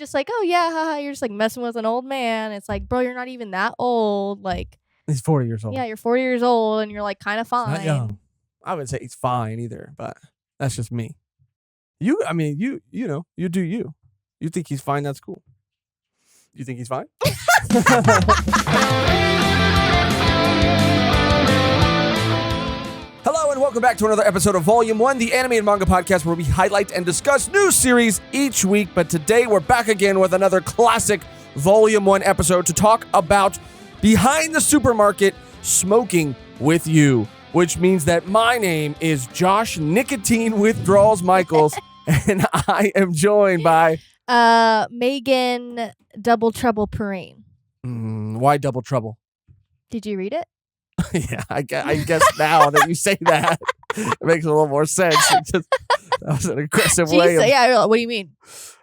just like, oh yeah, haha, you're just like messing with an old man. It's like, bro, you're not even that old. Like, he's 40 years old. Yeah, you're 40 years old and you're like kind of fine. Not young. I wouldn't say he's fine either, but that's just me. You know, you do you. You think he's fine, that's cool. You think he's fine? Hello and welcome back to another episode of Volume 1, the anime and manga podcast where we highlight and discuss new series each week. But today we're back again with another classic Volume 1 episode to talk about Behind the Supermarket, Smoking with You, which means that my name is Josh Nicotine Withdrawals Michaels, and I am joined by... Mehgan Double Trouble Perrine. Why Double Trouble? Did you read it? Yeah, I guess now that you say that, it makes a little more sense. That was an aggressive way. Yeah, what do you mean?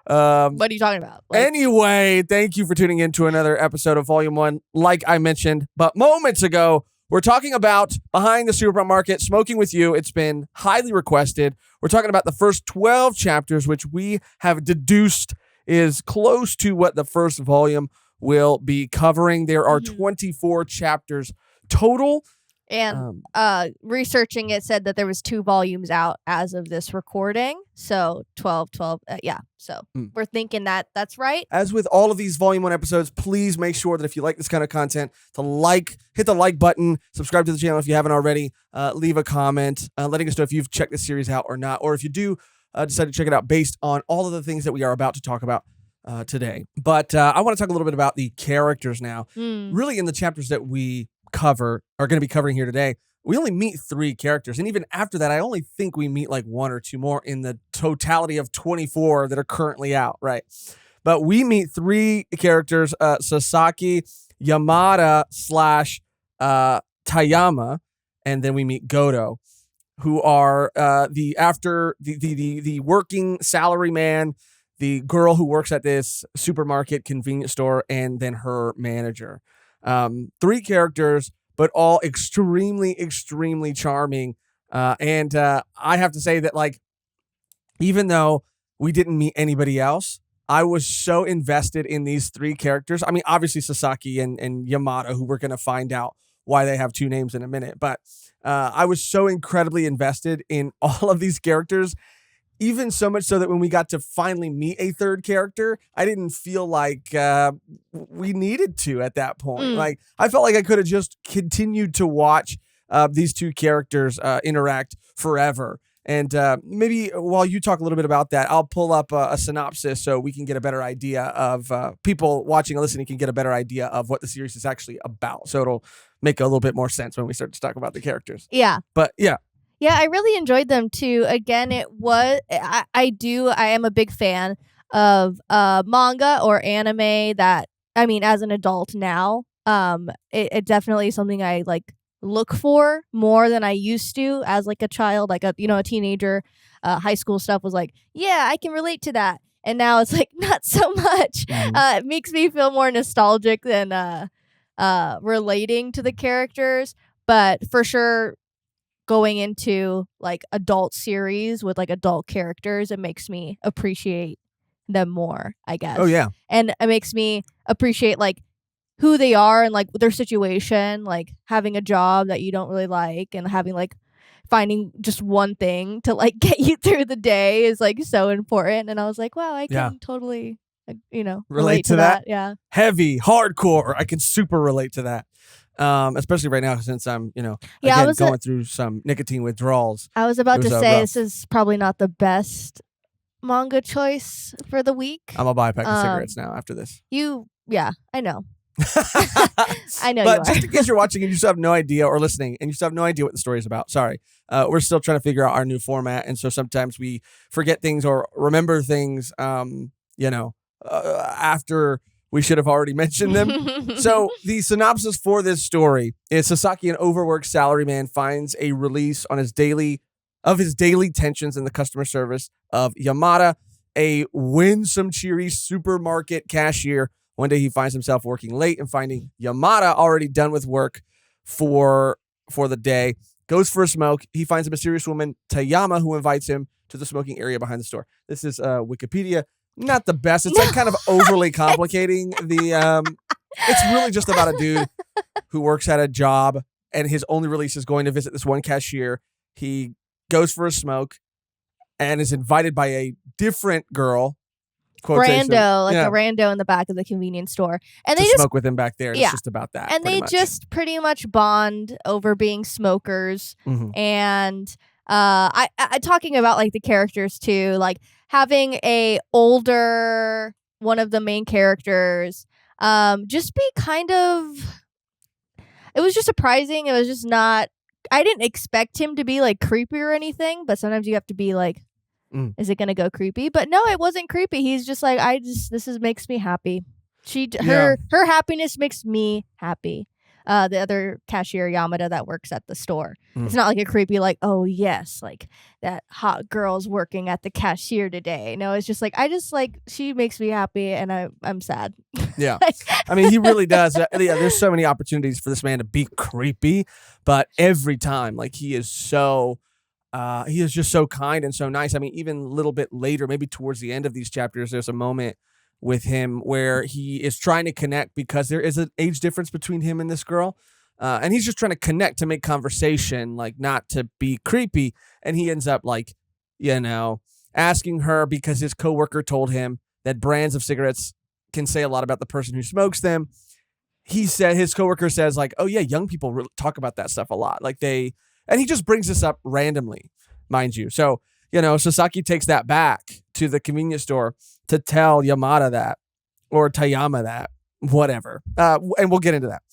What are you talking about? Anyway, thank you for tuning in to another episode of Volume 1, like I mentioned. But moments ago, we're talking about Behind the Supermarket, Smoking with You. It's been highly requested. We're talking about the first 12 chapters, which we have deduced is close to what the first volume will be covering. There are 24 chapters total. And researching it said that there was 2 volumes out as of this recording. So 12. Yeah. So we're thinking that that's right. As with all of these Volume 1 episodes, please make sure that if you like this kind of content, to hit the like button, subscribe to the channel if you haven't already, leave a comment, letting us know if you've checked the series out or not, or if you do decide to check it out based on all of the things that we are about to talk about today. But I want to talk a little bit about the characters now. Really, in the chapters that we are going to be covering here today, we only meet 3 characters, and even after that I only think we meet like 1 or 2 more in the totality of 24 that are currently out, right? But we meet 3 characters, Sasaki, Yamada / Tayama, and then we meet Goto, who are the working salary man, the girl who works at this supermarket convenience store, and then her manager. 3 characters, but all extremely, extremely charming. And I have to say that, like, even though we didn't meet anybody else, I was so invested in these 3 characters. I mean, obviously Sasaki and Yamada, who we're going to find out why they have 2 names in a minute. But I was so incredibly invested in all of these characters, even so much so that when we got to finally meet a 3rd character, I didn't feel like we needed to at that point. Like, I felt like I could have just continued to watch these 2 characters interact forever. And maybe while you talk a little bit about that, I'll pull up a synopsis so we can get a better idea of people watching and listening can get a better idea of what the series is actually about. So it'll make a little bit more sense when we start to talk about the characters. Yeah. But yeah. Yeah, I really enjoyed them too. Again, it was I am a big fan of manga or anime that, I mean, as an adult now, it definitely is something I like look for more than I used to as like a child, like a teenager. High school stuff was like, yeah, I can relate to that. And now it's like not so much. It makes me feel more nostalgic than relating to the characters, but for sure going into like adult series with like adult characters, it makes me appreciate them more, I guess. Oh yeah. And it makes me appreciate like who they are and like their situation, like having a job that you don't really like and having like finding just one thing to like get you through the day is like so important. And I was like, wow, I can totally relate to that. Yeah. Heavy, hardcore. I can super relate to that. Especially right now since I'm, going through some nicotine withdrawals. I was about to say this is probably not the best manga choice for the week. I'm gonna buy a pack of cigarettes now after this. I know. I know. But just in case you're watching and you still have no idea, or listening and you still have no idea what the story is about, sorry. We're still trying to figure out our new format, and so sometimes we forget things or remember things, after we should have already mentioned them. So the synopsis for this story is Sasaki, an overworked salaryman, finds a release on his daily tensions in the customer service of Yamada, a winsome, cheery supermarket cashier. One day he finds himself working late and finding Yamada already done with work for the day. Goes for a smoke. He finds a mysterious woman, Tayama, who invites him to the smoking area behind the store. This is Wikipedia. not the best. It's like kind of overly complicating the. It's really just about a dude who works at a job, and his only release is going to visit this one cashier. He goes for a smoke, and is invited by a different girl. Brando, like a rando in the back of the convenience store, and they just smoke with him back there. It's just about that, and they just pretty much bond over being smokers. And I talking about like the characters too, like having a older one of the main characters, just be kind of. It was just surprising. It was just not. I didn't expect him to be like creepy or anything, but sometimes you have to be like. Is it gonna go creepy? But no, it wasn't creepy. He's just like, this makes me happy. Her happiness makes me happy. The other cashier, Yamada, that works at the store. It's not like a creepy, like, oh yes, like that hot girl's working at the cashier today. No, it's just like she makes me happy, and I'm sad. Yeah, I mean, he really does. There's so many opportunities for this man to be creepy, but every time, like, he is just so kind and so nice. I mean, even a little bit later, maybe towards the end of these chapters, there's a moment with him where he is trying to connect because there is an age difference between him and this girl. And he's just trying to connect to make conversation, like not to be creepy. And he ends up like, asking her because his coworker told him that brands of cigarettes can say a lot about the person who smokes them. His coworker says like, oh yeah, young people really talk about that stuff a lot. And he just brings this up randomly, mind you. So, Sasaki takes that back to the convenience store to tell Yamada that, or Tayama that, whatever. And we'll get into that.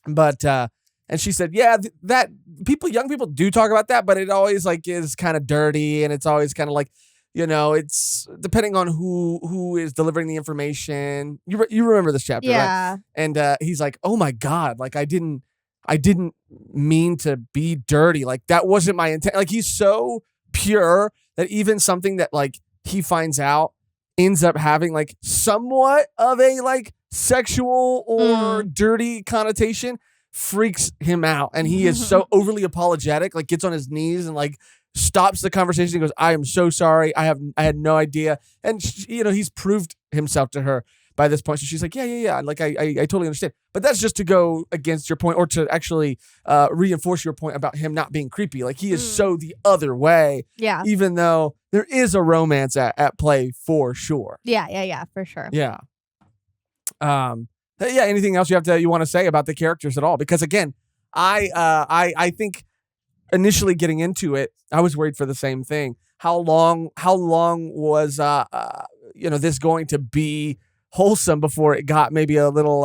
But, and she said, yeah, that young people do talk about that, but it always like is kind of dirty. And it's always kind of like, it's depending on who is delivering the information. You remember this chapter, right? And he's like, oh my God, like I didn't mean to be dirty. Like that wasn't my intent. Like he's so pure that even something that like he finds out ends up having like somewhat of a like sexual or dirty connotation freaks him out. And he is so overly apologetic, like gets on his knees and like stops the conversation. He goes, I am so sorry. I had no idea. And he's proved himself to her by this point. So she's like, yeah. Like, I totally understand. But that's just to go against your point or to actually reinforce your point about him not being creepy. Like, he is so the other way. Yeah. Even though there is a romance at play for sure. Yeah, for sure. Yeah. Anything else you want to say about the characters at all? Because, again, I think initially getting into it, I was worried for the same thing. How long was, this going to be wholesome before it got maybe a little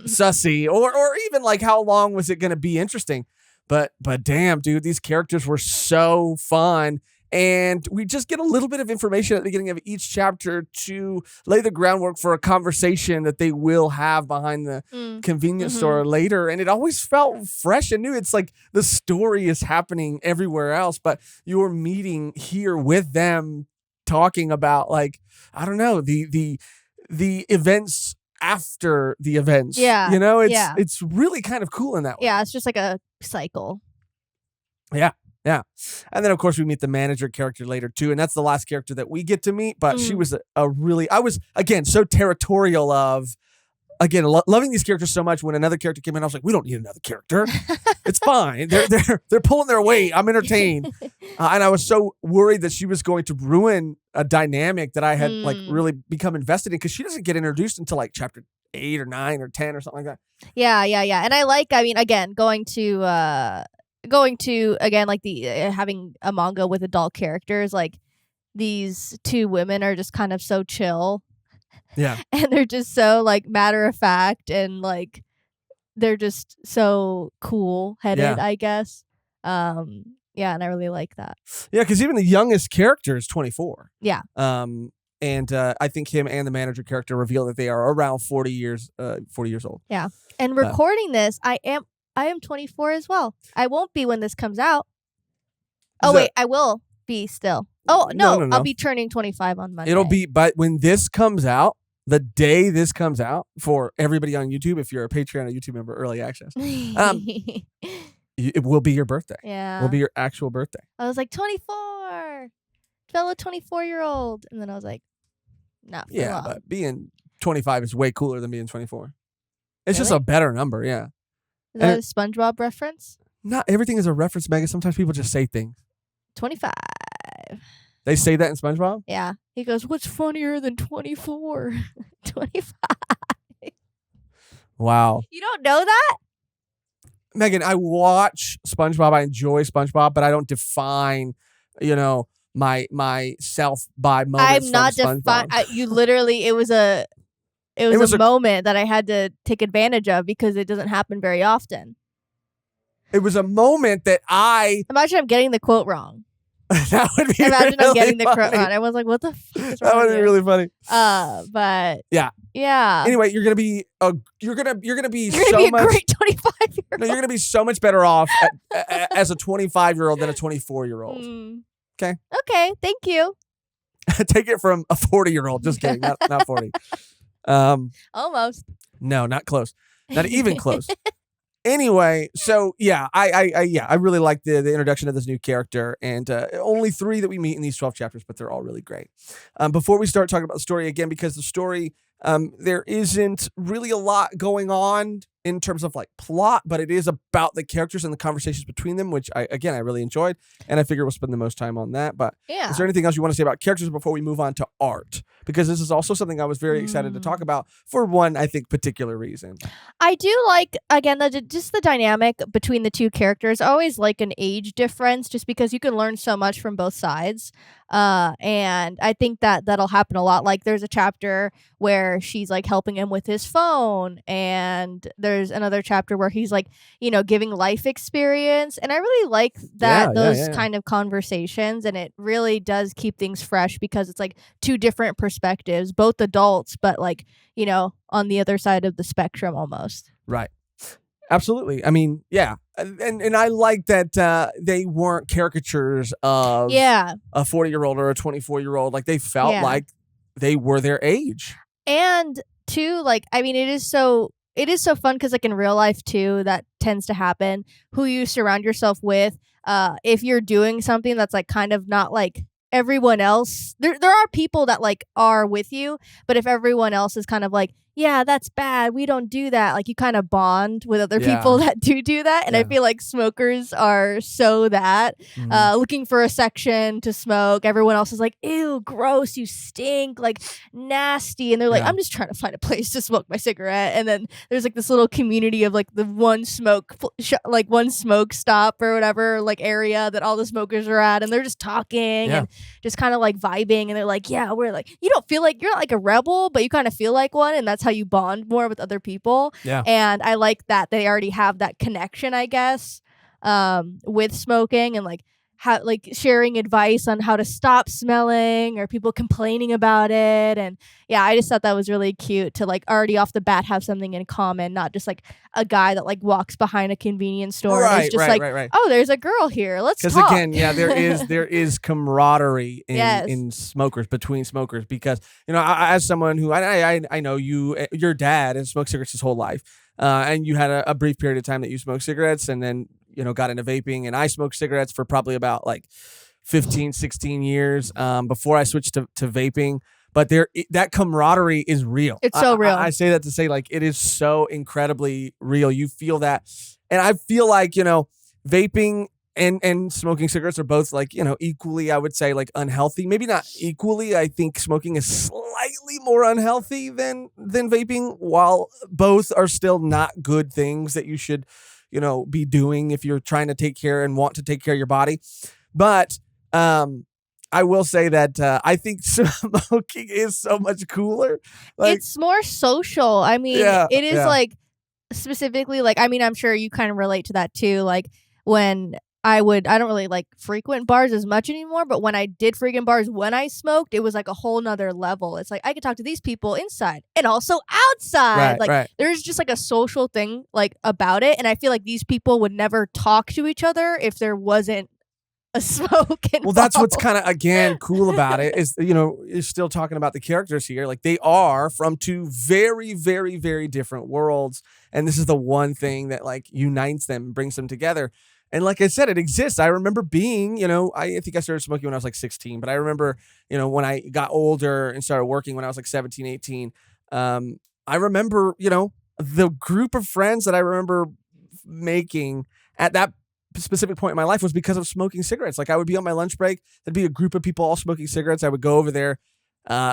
sussy or even like how long was it going to be interesting? But damn, dude, these characters were so fun. And we just get a little bit of information at the beginning of each chapter to lay the groundwork for a conversation that they will have behind the convenience store later. And it always felt fresh and new. It's like the story is happening everywhere else, but you're meeting here with them talking about like, I don't know, the events after the events. Yeah. It's really kind of cool in that way. Yeah, it's just like a cycle. Yeah. Yeah. And then, of course, we meet the manager character later, too. And that's the last character that we get to meet. But she was I was, again, so territorial of, again, loving these characters so much. When another character came in, I was like, we don't need another character. It's fine. They're pulling their weight. I'm entertained. And I was so worried that she was going to ruin a dynamic that I had like really become invested in, because she doesn't get introduced until like chapter 8 or 9 or 10 or something like that. Yeah. And again, going to again, like the having a manga with adult characters, like these two women are just kind of so chill. Yeah. And they're just so like matter of fact, and like they're just so cool headed, I guess. And I really like that. Yeah, because even the youngest character is 24. Yeah. And I think him and the manager character reveal that they are around 40 years old. Yeah. And recording this, I am 24 as well. I won't be when this comes out. I will be still. Oh, no. I'll be turning 25 on Monday. It'll be, but when this comes out, the day this comes out, for everybody on YouTube, if you're a Patreon or YouTube member, early access, it will be your birthday. Yeah. It will be your actual birthday. I was like, 24. Fellow 24-year-old. And then I was like, not for Yeah, long. but being 25 is way cooler than being 24. It's just Really? a better number, yeah. Is that a SpongeBob reference? Not everything is a reference, Megan. Sometimes people just say things. 25. They say that in SpongeBob? Yeah. He goes, what's funnier than 24? 25. Wow. You don't know that? Megan, I watch SpongeBob. I enjoy SpongeBob, but I don't define, myself by moments I'm not from SpongeBob. you literally, it was a moment that I had to take advantage of because it doesn't happen very often. It was a moment that Imagine I'm getting the quote wrong. that would be Imagine really I'm getting the funny. quote wrong. I was like, what the fuck is That wrong would with be you? really funny. But Yeah. Anyway, you're gonna be you're gonna be so a great 25-year-old. No, you're gonna be so much better off as a 25-year-old than a 24-year-old. Okay. Okay. Thank you. Take it from a 40-year-old. Just kidding. Not 40. Almost. No, not close. Not even close. Anyway, so yeah, I really like the introduction of this new character, and only 3 that we meet in these 12 chapters, but they're all really great. Before we start talking about the story again, because the story, there isn't really a lot going on in terms of like plot, but it is about the characters and the conversations between them, which I really enjoyed, and I figure we'll spend the most time on that. But is there anything else you want to say about characters before we move on to art? Because this is also something I was very excited to talk about for one, I think, particular reason. I do like, again, just the dynamic between the two characters. I always like an age difference just because you can learn so much from both sides. And I think that'll happen a lot. Like there's a chapter where she's like helping him with his phone, and there's another chapter where he's like, giving life experience. And I really like those kind of conversations, and it really does keep things fresh because it's like two different perspectives, both adults, but like, on the other side of the spectrum almost. Right. Absolutely. I mean, yeah. And I like that they weren't caricatures of a 40-year-old or a 24-year-old. Like they felt like they were their age. And too, like, I mean, it is so fun because like in real life too, that tends to happen. Who you surround yourself with, if you're doing something that's like kind of not like everyone else, there are people that like are with you, but if everyone else is kind of like, yeah, that's bad, we don't do that, like you kind of bond with other people that do that. And I feel like smokers are so that looking for a section to smoke, everyone else is like, ew, gross, you stink, like nasty, and they're like, I'm just trying to find a place to smoke my cigarette. And then there's like this little community of like the one smoke stop or whatever like area that all the smokers are at, and they're just talking and just kind of like vibing, and they're like, we're like, you don't feel like you're not like a rebel, but you kind of feel like one, and that's how you bond more with other people. And I like that they already have that connection, I guess, with smoking, and like how like sharing advice on how to stop smelling or people complaining about it. And I just thought that was really cute to like already off the bat have something in common, not just like a guy that like walks behind a convenience store and is just right. Oh, there's a girl here, let's talk. Because again, there is camaraderie in smokers, between smokers, because as someone who I know your dad has smoked cigarettes his whole life, and you had a brief period of time that you smoked cigarettes, and then got into vaping, and I smoked cigarettes for probably about like 15, 16 years before I switched to vaping. But that camaraderie is real. It's so real. I say that to say like it is so incredibly real. You feel that. And I feel like, vaping and smoking cigarettes are both like, equally, I would say, like unhealthy. Maybe not equally. I think smoking is slightly more unhealthy than vaping, while both are still not good things that you should be doing if you're trying to take care and want to take care of your body. But I will say that I think smoking is so much cooler. Like, it's more social. I mean, it is like specifically like, I mean, I'm sure you kind of relate to that too. Like when I don't really like frequent bars as much anymore, but when I did frequent bars when I smoked, it was like a whole nother level. It's like I could talk to these people inside and also outside. There's just like a social thing like about it, and I feel like these people would never talk to each other if there wasn't a smoke involved. Well, that's what's kind of again cool about it is you're still talking about the characters here, like they are from two very, very, very different worlds, and this is the one thing that like unites them, brings them together. And like I said, it exists. I remember being, I think I started smoking when I was like 16, but I remember, when I got older and started working when I was like 17, 18, I remember, the group of friends that I remember making at that specific point in my life was because of smoking cigarettes. Like I would be on my lunch break, there'd be a group of people all smoking cigarettes. I would go over there,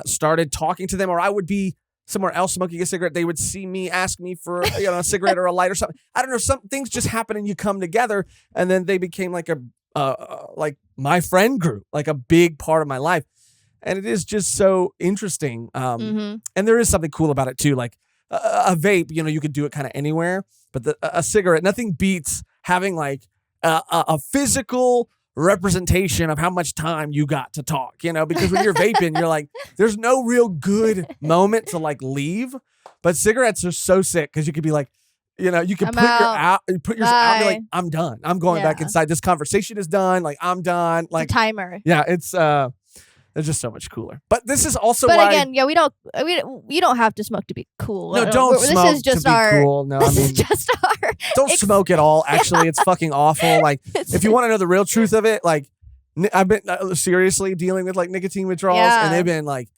started talking to them, or I would be somewhere else smoking a cigarette. They would see me, ask me for a cigarette or a light or something. I don't know. Some things just happen and you come together, and then they became like like my friend group, like a big part of my life. And it is just so interesting. And there is something cool about it too. Like a vape, you could do it kind of anywhere, but a cigarette, nothing beats having like a physical representation of how much time you got to talk, because when you're vaping, you're like, there's no real good moment to like leave. But cigarettes are so sick because you could be like, you can put yours out and be like, I'm done. I'm going back inside. This conversation is done. Like, I'm done. Like the timer. Yeah, it's just so much cooler. But this is also But why, again, yeah, you don't have to smoke to be cool. No, don't smoke this is just to be cool. No, this is just our. Don't smoke at all. Actually, it's fucking awful. Like, if you want to know the real truth of it, like, I've been seriously dealing with like nicotine withdrawals, and they've been like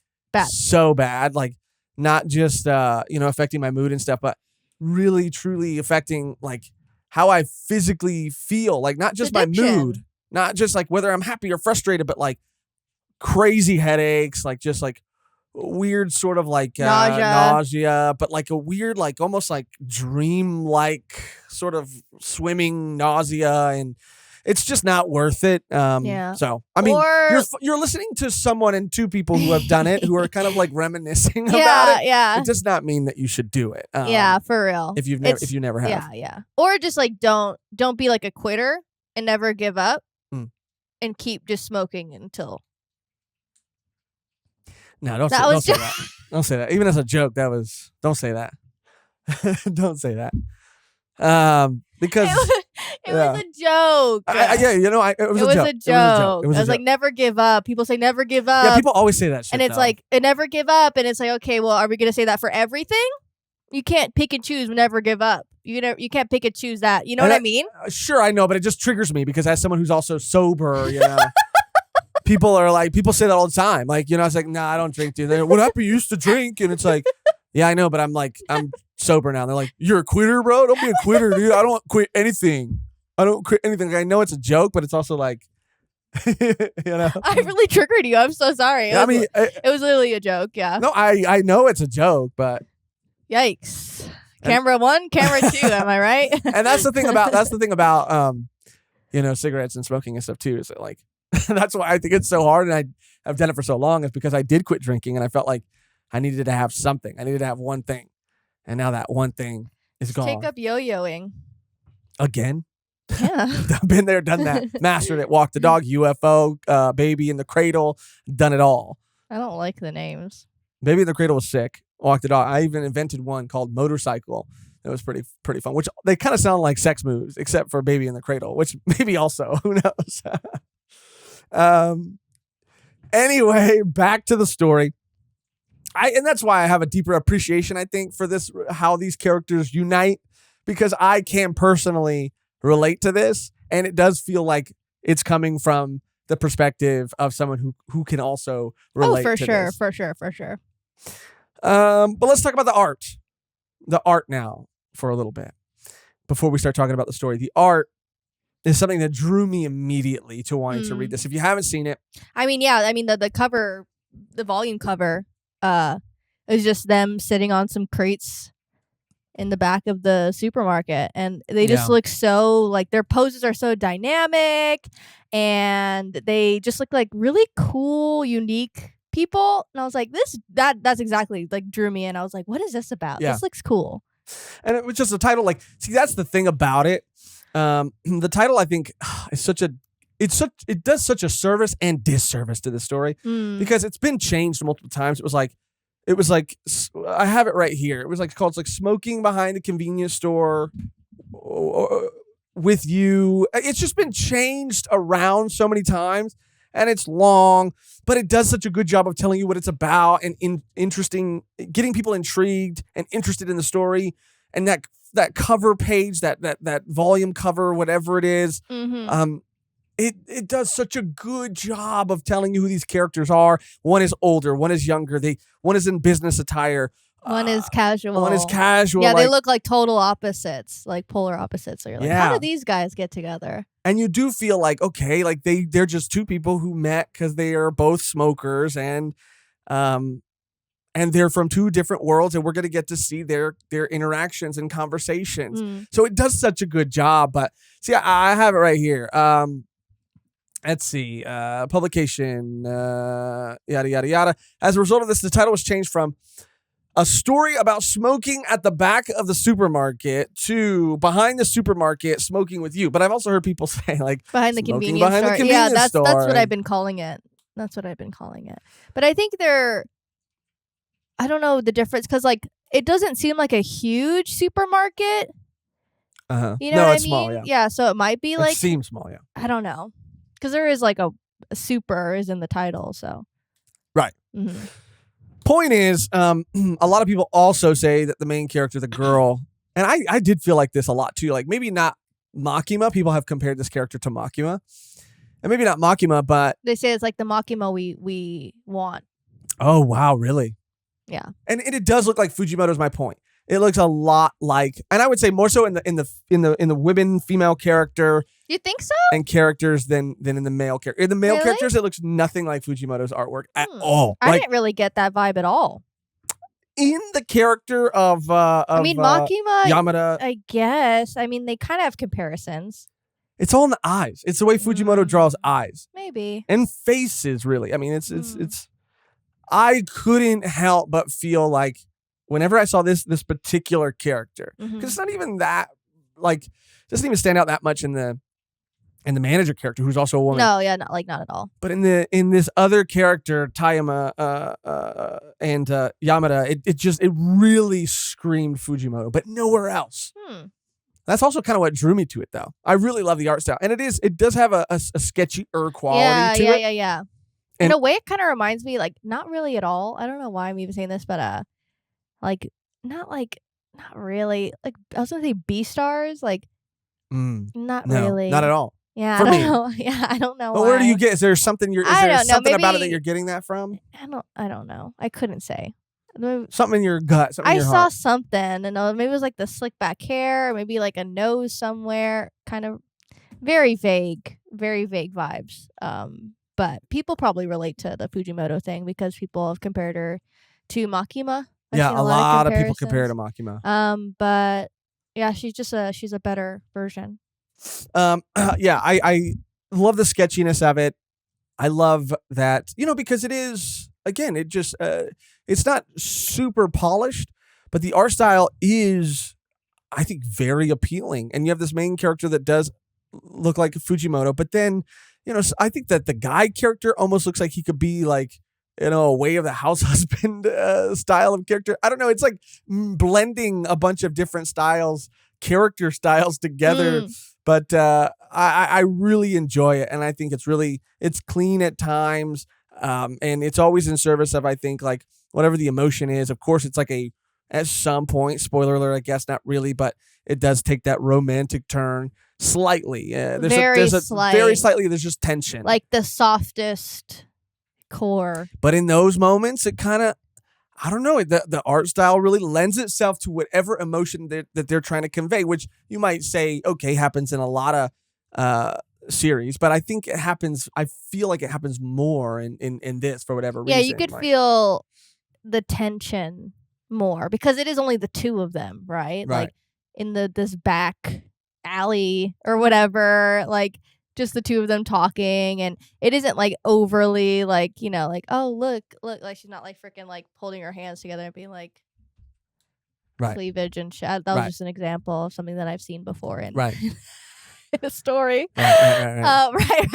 so bad. Like, not just affecting my mood and stuff, but really truly affecting like how I physically feel. Like, not just my mood, not just like whether I'm happy or frustrated, but like crazy headaches, like just like weird sort of like nausea, but like a weird, like almost like dream-like sort of swimming nausea, and it's just not worth it. So I mean, you're listening to someone and two people who have done it, who are kind of like reminiscing about it. Yeah. It does not mean that you should do it. For real. If you never have. Yeah. Or just like don't be like a quitter and never give up, and keep just smoking until. No, don't say that. Don't say that. Even as a joke, don't say that. Don't say that. Because it was a joke. It was a joke. I was like, never give up. People say never give up. Yeah, people always say that shit. And it's like, never give up. And it's like, okay, well, are we going to say that for everything? You can't pick and choose never give up. You can't pick and choose that. You know what I mean? Sure, I know, but it just triggers me because as someone who's also sober, people say that all the time. Like, I was like, nah, I don't drink, dude. They're like, what happened? You used to drink. And it's like, yeah, I know, but I'm sober now. And they're like, you're a quitter, bro? Don't be a quitter, dude. I don't quit anything. I don't quit anything. Like, I know it's a joke, but it's also like, I really triggered you. I'm so sorry. It was literally a joke. Yeah. No, I know it's a joke, but. Yikes. Camera 1, camera 2. Am I right? And that's the thing about, cigarettes and smoking and stuff too, is that like, that's why I think it's so hard, and I've done it for so long, is because I did quit drinking, and I felt like I needed to have something. I needed to have one thing, and now that one thing is gone. Take up yo-yoing. Again? Yeah. I've been there, done that. Mastered it. Walked the dog, UFO, Baby in the Cradle, done it all. I don't like the names. Baby in the Cradle was sick. Walked the dog. I even invented one called Motorcycle. That was pretty fun, which they kind of sound like sex moves, except for Baby in the Cradle, which maybe also, who knows? Anyway, back to the story. And that's why I have a deeper appreciation, I think, for this, how these characters unite, because I can personally relate to this, and it does feel like it's coming from the perspective of someone who can also relate to this. For sure. But let's talk about the art now for a little bit before we start talking about the story. The art is something that drew me immediately to wanting to read this. If you haven't seen it. The cover, the volume cover, is just them sitting on some crates in the back of the supermarket. And they just look so, like, their poses are so dynamic, and they just look like really cool, unique people. And I was like, that's exactly like drew me in. I was like, what is this about? This looks cool. And it was just a title, like, see, that's the thing about it. The title, I think, is it does such a service and disservice to the story, because it's been changed multiple times. It was like I have it right here. It was like called Smoking Behind a Convenience Store with You. It's just been changed around so many times, and it's long, but it does such a good job of telling you what it's about and interesting, getting people intrigued and interested in the story, and that that cover page, that volume cover, whatever it is. It does such a good job of telling you who these characters are. One is older, one is younger. One is in business attire. One is casual. One is casual. Yeah, they look like total opposites, like polar opposites. So you're like, how do these guys get together? And you do feel like, okay, like they're just two people who met because they are both smokers and they're from two different worlds, and we're going to get to see their interactions and conversations. So it does such a good job. But see, I have it right here. Let's see. Publication, yada, yada, yada. As a result of this, the title was changed from a story about smoking at the back of the supermarket to behind the supermarket smoking with you. But I've also heard people say like behind the convenience store. Yeah, that's what I've been calling it. That's what I've been calling it. But I think I don't know the difference because like it doesn't seem like a huge supermarket. You know what I mean? Small. Yeah, so it might be like it seems small. Yeah, I don't know because there is like a super is in the title. So right. Point is, a lot of people also say that the main character, the girl, and I did feel like this a lot too. Like maybe not Makima. People have compared this character to Makima, and maybe not Makima, but they say it's like the Makima we want. Oh wow, really? Yeah, and it does look like Fujimoto's my point. It looks a lot like, and I would say more so in the women female character. You think so? And characters than in the male character. In the male characters, it looks nothing like Fujimoto's artwork at all. I didn't really get that vibe at all. In the character of Makima, Yamada, I guess. I mean, they kind of have comparisons. It's all in the eyes. It's the way Fujimoto draws eyes, maybe, and faces. Really, I mean, it's. I couldn't help but feel like whenever I saw this particular character, because it's not even that like doesn't even stand out that much in the manager character, who's also a woman. No, yeah, not at all. But in this other character, Tayama and Yamada, it really screamed Fujimoto, but nowhere else. That's also kind of what drew me to it, though. I really love the art style, and it does have a sketchy-er quality to it. Yeah. In a way, it kind of reminds me, like, not really at all. I don't know why I'm even saying this, but not really. Like, I was gonna say Beastars, like, not really, not at all. Yeah, for I don't me. know. Yeah, I don't know. But where do you get? Is there something something about it that you're getting that from? I don't know. I couldn't say. Something in your gut. I saw something, and maybe it was like the slick back hair, or maybe like a nose somewhere. Kind of very vague vibes. But people probably relate to the Fujimoto thing because people have compared her to Makima. Yeah, a lot of people compare her to Makima. But yeah, she's a better version. Yeah, I love the sketchiness of it. I love that, because it is, again, it just, it's not super polished, but the art style is, I think, very appealing. And you have this main character that does look like Fujimoto, but then, I think that the guy character almost looks like he could be like, a Way of the House Husband style of character. I don't know. It's like blending a bunch of different character styles together. But I really enjoy it, and I think it's clean at times, and it's always in service of, I think, like whatever the emotion is. Of course, it's like at some point, spoiler alert, I guess not really, but it does take that romantic turn slightly. Very slightly. There's just tension, like the softest core. But in those moments, it kind of, I don't know, the art style really lends itself to whatever emotion that they're trying to convey, which you might say, okay, happens in a lot of series, but I think I feel like it happens more in this for whatever reason. Yeah, you could feel the tension more because it is only the two of them, right? Like in this back alley or whatever, like just the two of them talking, and it isn't like overly like, like, oh look, like she's not like freaking like holding her hands together and being like cleavage and shit. That was just an example of something that I've seen before in in a story. Right.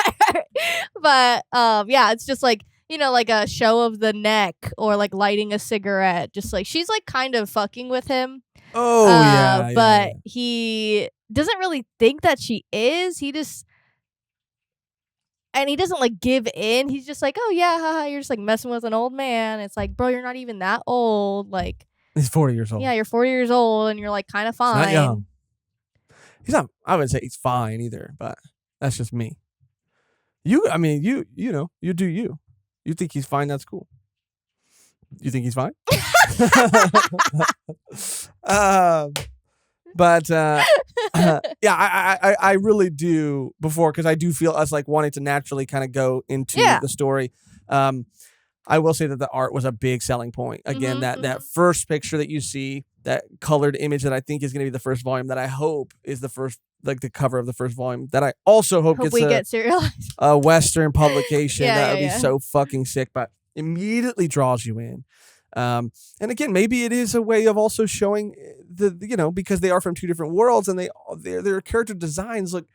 But yeah, it's just like, like a show of the neck or like lighting a cigarette, just like she's like kind of fucking with him. But he doesn't really think that she is. And he doesn't like give in. He's just like, oh yeah, haha, you're just like messing with an old man. It's like, bro, you're not even that old. Like, He's 40 years old. Yeah, you're 40 years old and you're like kind of fine. He's not young. He's not. I wouldn't say he's fine either, but that's just me. You know, you do you. You think he's fine? That's cool. You think he's fine? But yeah, I really do because I do feel us like wanting to naturally kind of go into the story. I will say that the art was a big selling point. Again, that first picture that you see, that colored image that I think is going to be the first volume, that I hope is the first, like the cover of the first volume, that I also hope gets get serialized. A Western publication. That would be yeah. so fucking sick, but immediately draws you in. And again, maybe it is a way of also showing because they are from two different worlds and their character designs look,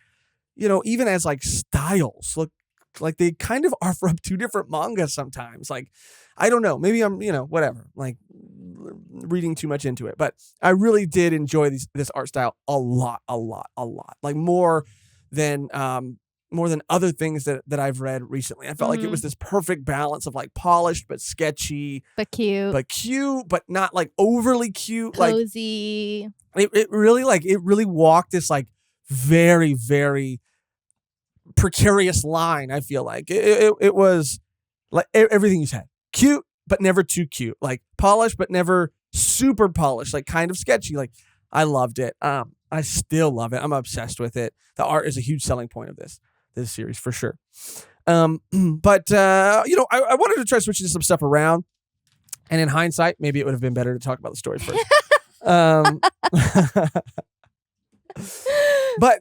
even as like styles look like they kind of are from two different mangas sometimes. Like, I don't know, maybe I'm, whatever, like reading too much into it, but I really did enjoy this art style a lot, like more than other things that I've read recently. I felt like it was this perfect balance of like polished but sketchy, but cute, but not like overly cute, cozy. Like it really walked this like very, very precarious line. I feel like it was like everything you said, cute but never too cute, like polished but never super polished, like kind of sketchy. Like, I loved it. I still love it. I'm obsessed with it. The art is a huge selling point of this series for sure. But I wanted to try switching some stuff around, and in hindsight, maybe it would have been better to talk about the story first. But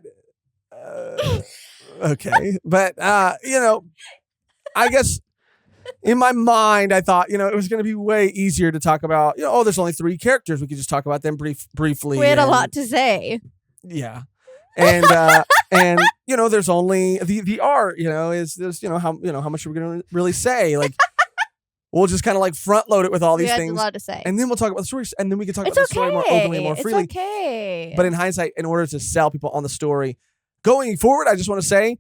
okay, but I guess in my mind, I thought, it was going to be way easier to talk about, there's only 3 characters. We could just talk about them briefly. We had a lot to say. Yeah. And, there's only the art, how much are we going to really say? Like, we'll just kind of like front load it with all these things. A lot to say. And then we'll talk about the stories, and then we can talk about the story more openly and more freely. It's okay. But in hindsight, in order to sell people on the story going forward, I just want to say,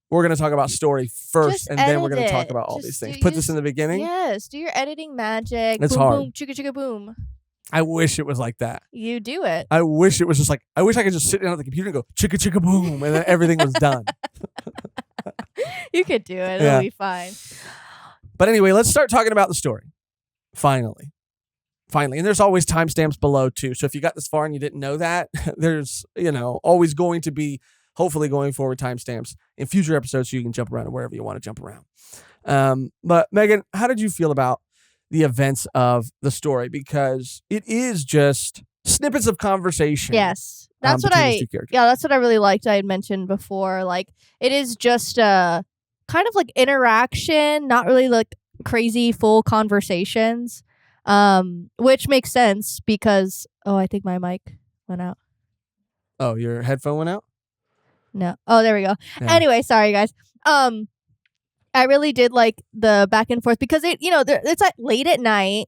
we're going to talk about story first, and then we're going to talk about all these things. Put this in the beginning. Yes, do your editing magic. It's boom, hard. Boom, chicka, chicka, boom. I wish it was like that. You do it. I wish it was just like, I wish I could just sit down at the computer and go, chicka, chicka, boom, and then everything was done. You could do it. It'll be fine. But anyway, let's start talking about the story. Finally. And there's always timestamps below, too. So if you got this far and you didn't know that, there's, always going to be, hopefully going forward, timestamps in future episodes so you can jump around wherever you want to jump around. But Mehgan, how did you feel about the events of the story? Because it is just snippets of conversation. Yes. That's what that's what I really liked. I had mentioned before. Like, it is just a kind of like interaction, not really like crazy full conversations. Which makes sense because I think my mic went out. Oh, your headphone went out? No. Oh, there we go. Yeah. Anyway, sorry guys. I really did like the back and forth because it's like late at night.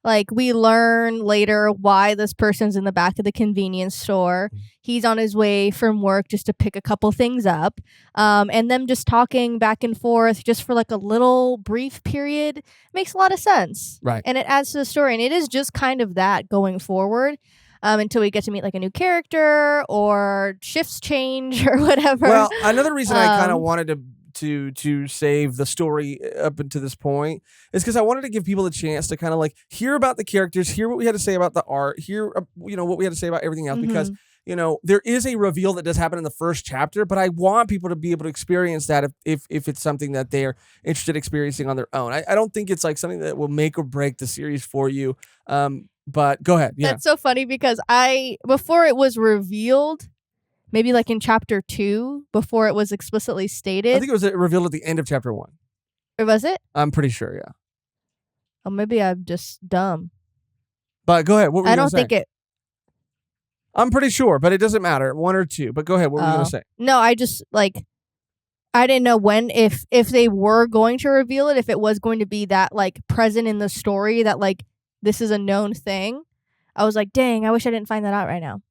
Like, we learn later why this person's in the back of the convenience store. He's on his way from work just to pick a couple things up. And them just talking back and forth just for like a little brief period makes a lot of sense. Right. And it adds to the story. And it is just kind of that going forward. Until we get to meet like a new character or shifts change or whatever. Well, another reason I kind of wanted to save the story up until this point is because I wanted to give people a chance to kind of like hear about the characters, hear what we had to say about the art, hear what we had to say about everything else, because there is a reveal that does happen in the first chapter, but I want people to be able to experience that if it's something that they're interested in experiencing on their own. I don't think it's like something that will make or break the series for you. But go ahead. Yeah. That's so funny because before it was revealed, maybe like in chapter 2, before it was explicitly stated. I think it was revealed at the end of chapter 1. Or was it? I'm pretty sure, yeah. Oh, maybe I'm just dumb. But go ahead. What were you going to say? I don't think it. I'm pretty sure, but it doesn't matter. 1 or 2. But go ahead. What were you going to say? No, I just I didn't know when, if they were going to reveal it, if it was going to be that like present in the story that like this is a known thing. I was like, dang, I wish I didn't find that out right now.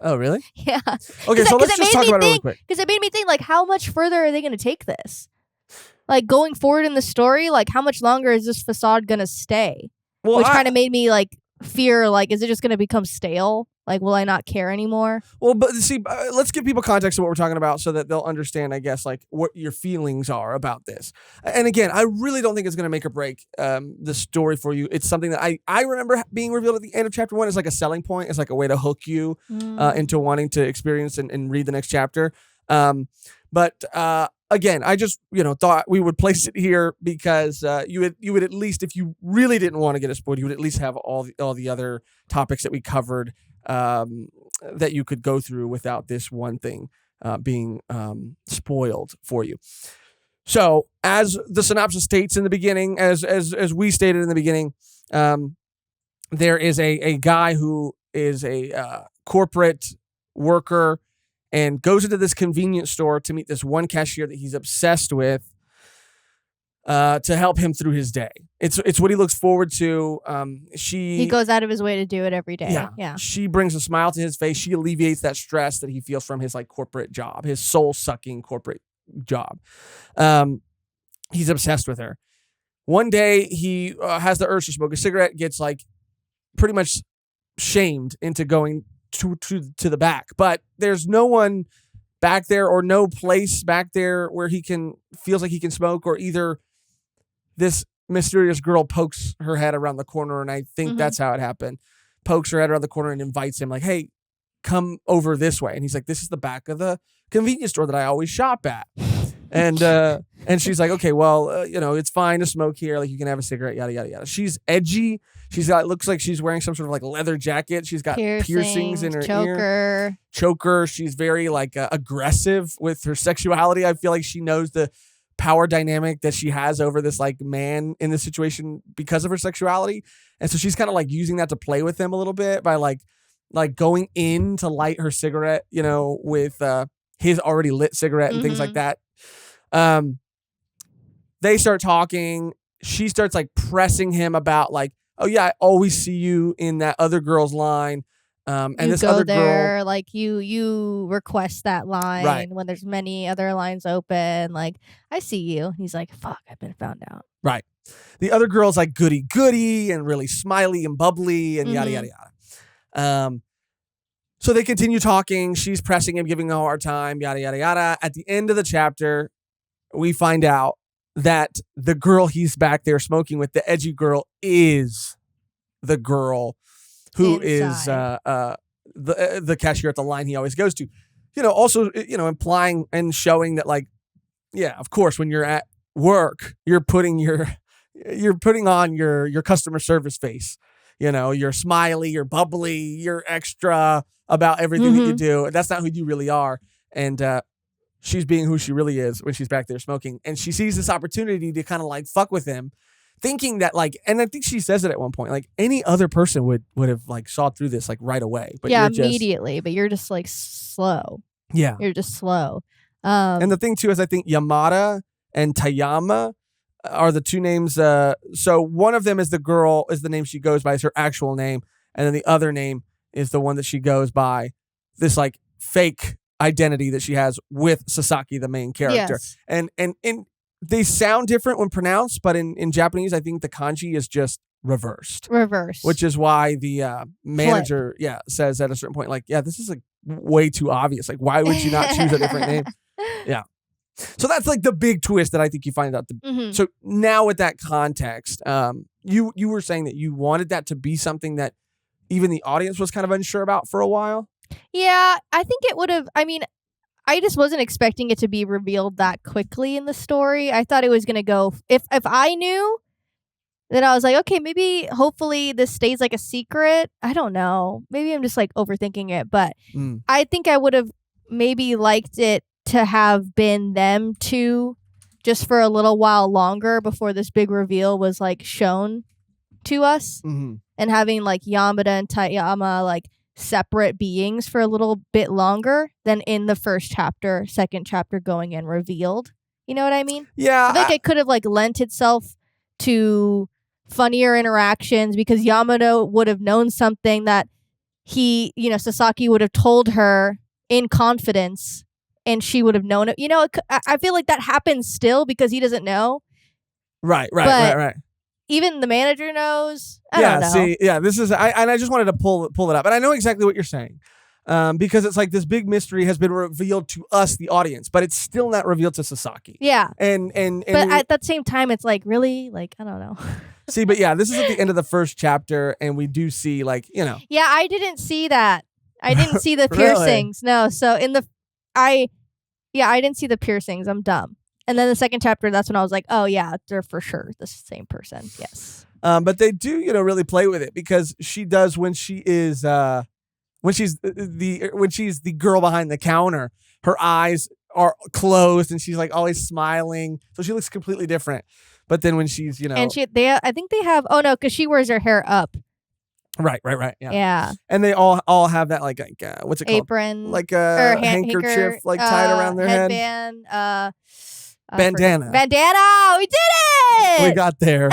Oh, really? Yeah. Okay, so let's just talk about it really quick. Because it made me think, like, how much further are they going to take this? Like, going forward in the story, like, how much longer is this facade going to stay? Well, which kind of made me, like, fear, like, is it just going to become stale? Like, will I not care anymore? Well, but see, let's give people context of what we're talking about so that they'll understand, I guess, like what your feelings are about this. And again, I really don't think it's going to make or break the story for you. It's something that I remember being revealed at the end of chapter 1 as like a selling point. It's like a way to hook you into wanting to experience and read the next chapter. But again, I just thought we would place it here because you would at least, if you really didn't want to get it spoiled, you would at least have all the other topics that we covered that you could go through without this one thing being spoiled for you. So, as the synopsis states in the beginning, as we stated in the beginning, there is a guy who is a corporate worker and goes into this convenience store to meet this one cashier that he's obsessed with to help him through his day. It's what he looks forward to. He goes out of his way to do it every day. Yeah. She brings a smile to his face. She alleviates that stress that he feels from his like corporate job, his soul-sucking corporate job. He's obsessed with her. One day he has the urge to smoke a cigarette, gets like pretty much shamed into going to the back, but there's no one back there or no place back there where feels like he can smoke, or either this mysterious girl pokes her head around the corner, and I think that's how it happened. Pokes her head around the corner and invites him like, hey, come over this way. And he's like, this is the back of the convenience store that I always shop at. And she's like, okay, well, it's fine to smoke here. Like, you can have a cigarette, yada, yada, yada. She's edgy. Looks like she's wearing some sort of like leather jacket. She's got piercings in her ear. Choker. She's very like aggressive with her sexuality. I feel like she knows the power dynamic that she has over this like man in this situation because of her sexuality. And so she's kind of like using that to play with him a little bit by like going in to light her cigarette, with his already lit cigarette and things like that. They start talking. She starts like pressing him about like, oh yeah, I always see you in that other girl's line. And you this go other there, girl, like you request that line when there's many other lines open. Like, I see you. He's like, fuck, I've been found out. Right. The other girl's like goody and really smiley and bubbly and yada, yada, yada. So they continue talking. She's pressing him, giving him a hard time, yada, yada, yada. At the end of the chapter, we find out that the girl he's back there smoking with, the edgy girl, is the girl who is the cashier at the line he always goes to. Also, implying and showing that, like, yeah, of course, when you're at work, you're putting on your customer service face. You're smiley, you're bubbly, you're extra about everything that you do. That's not who you really are. And she's being who she really is when she's back there smoking. And she sees this opportunity to kind of like fuck with him, thinking that like, and I think she says it at one point, like any other person would have like saw through this like right away. But immediately. But you're just like slow. Yeah. You're just slow. And the thing too is I think Yamada and Tayama are the two names. So one of them is the name she goes by, is her actual name. And then the other name is the one that she goes by, this like fake identity that she has with Sasaki, the main character. Yes. And they sound different when pronounced, but in Japanese, I think the kanji is just reversed. Which is why the manager, says at a certain point, like, yeah, this is like way too obvious. Like, why would you not choose a different name? Yeah. So that's like the big twist that I think you find out. So now with that context, you were saying that you wanted that to be something that even the audience was kind of unsure about for a while. Yeah, I think it would have. I mean, I just wasn't expecting it to be revealed that quickly in the story. I thought it was going to go. If I knew, then I was like, okay, maybe hopefully this stays like a secret. I don't know. Maybe I'm just like overthinking it, but I think I would have maybe liked it to have been them two just for a little while longer before this big reveal was like shown to us, and having like Yamada and Tayama like separate beings for a little bit longer than in the first chapter, second chapter going in revealed. You know what I mean? Yeah. I think it could have like lent itself to funnier interactions because Yamada would have known something that Sasaki would have told her in confidence, and she would have known it. I feel like that happens still because he doesn't know. Right. even the manager knows. I don't know. See, this is I just wanted to pull it up, and I know exactly what you're saying, because it's like this big mystery has been revealed to us, the audience, but it's still not revealed to Sasaki. Yeah, and but at that same time, it's like really, like I don't know. See, but this is at the end of the first chapter, and we do see like Yeah, I didn't see that. I didn't see the Really? piercings. No, so I didn't see the piercings. I'm dumb. And then the second chapter, that's when I was like, oh yeah, they're for sure the same person. Yes. But they do, really play with it, because she does when she is when she's the girl behind the counter, her eyes are closed and she's like always smiling, so she looks completely different. But then when she's and I think they have, oh no, because she wears her hair up. Right. Yeah. And they all have that like what's it called? Apron, like a handkerchief like tied around their headband, head. Bandana. Bandana. We did it. We got there.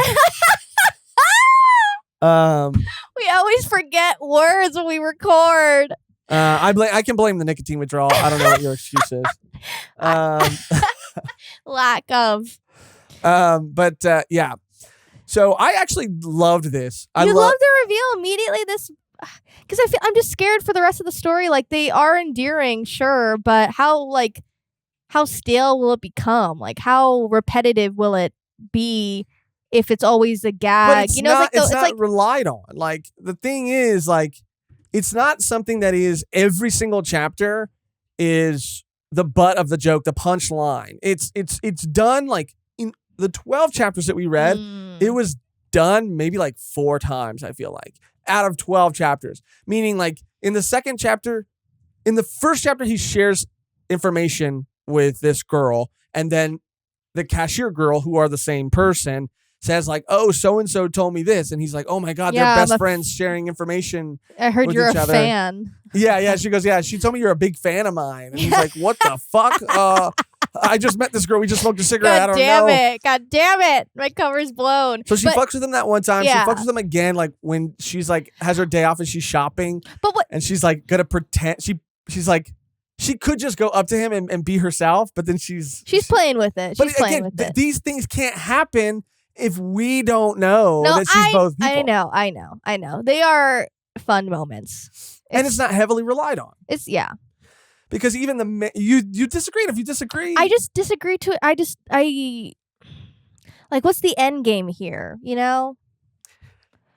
We always forget words when we record. I can blame the nicotine withdrawal. I don't know what your excuse is. Lack of. But yeah. So I actually loved this. I loved the reveal immediately. This, because I'm just scared for the rest of the story. Like, they are endearing, sure, but how stale will it become? Like, how repetitive will it be if it's always a gag? But it's not relied on. Like, the thing is, like, it's not something that is every single chapter is the butt of the joke, the punchline. It's done like in the 12 chapters that we read. It was done maybe like 4 times, I feel like, out of 12 chapters. Meaning, like, in the second chapter, in the first chapter, he shares information with this girl, and then the cashier girl, who are the same person, says like, oh, so-and-so told me this. And he's like, oh my God, they're best friends sharing information. I heard with you're each a other. fan. Yeah. She goes, yeah, she told me you're a big fan of mine. And he's like, what the fuck? I just met this girl. We just smoked a cigarette. I don't know. God damn it. My cover's blown. So she fucks with him that one time. Yeah. She fucks with him again, like when she's like, has her day off and she's shopping. But what? And she's like, gonna pretend. She's like, she could just go up to him and be herself, but then she's playing with it. But again, these things can't happen if we don't know that she's both people. I know. They are fun moments. And it's not heavily relied on. It's, Because even you disagree. If you disagree, I just disagree to it. Like, what's the end game here?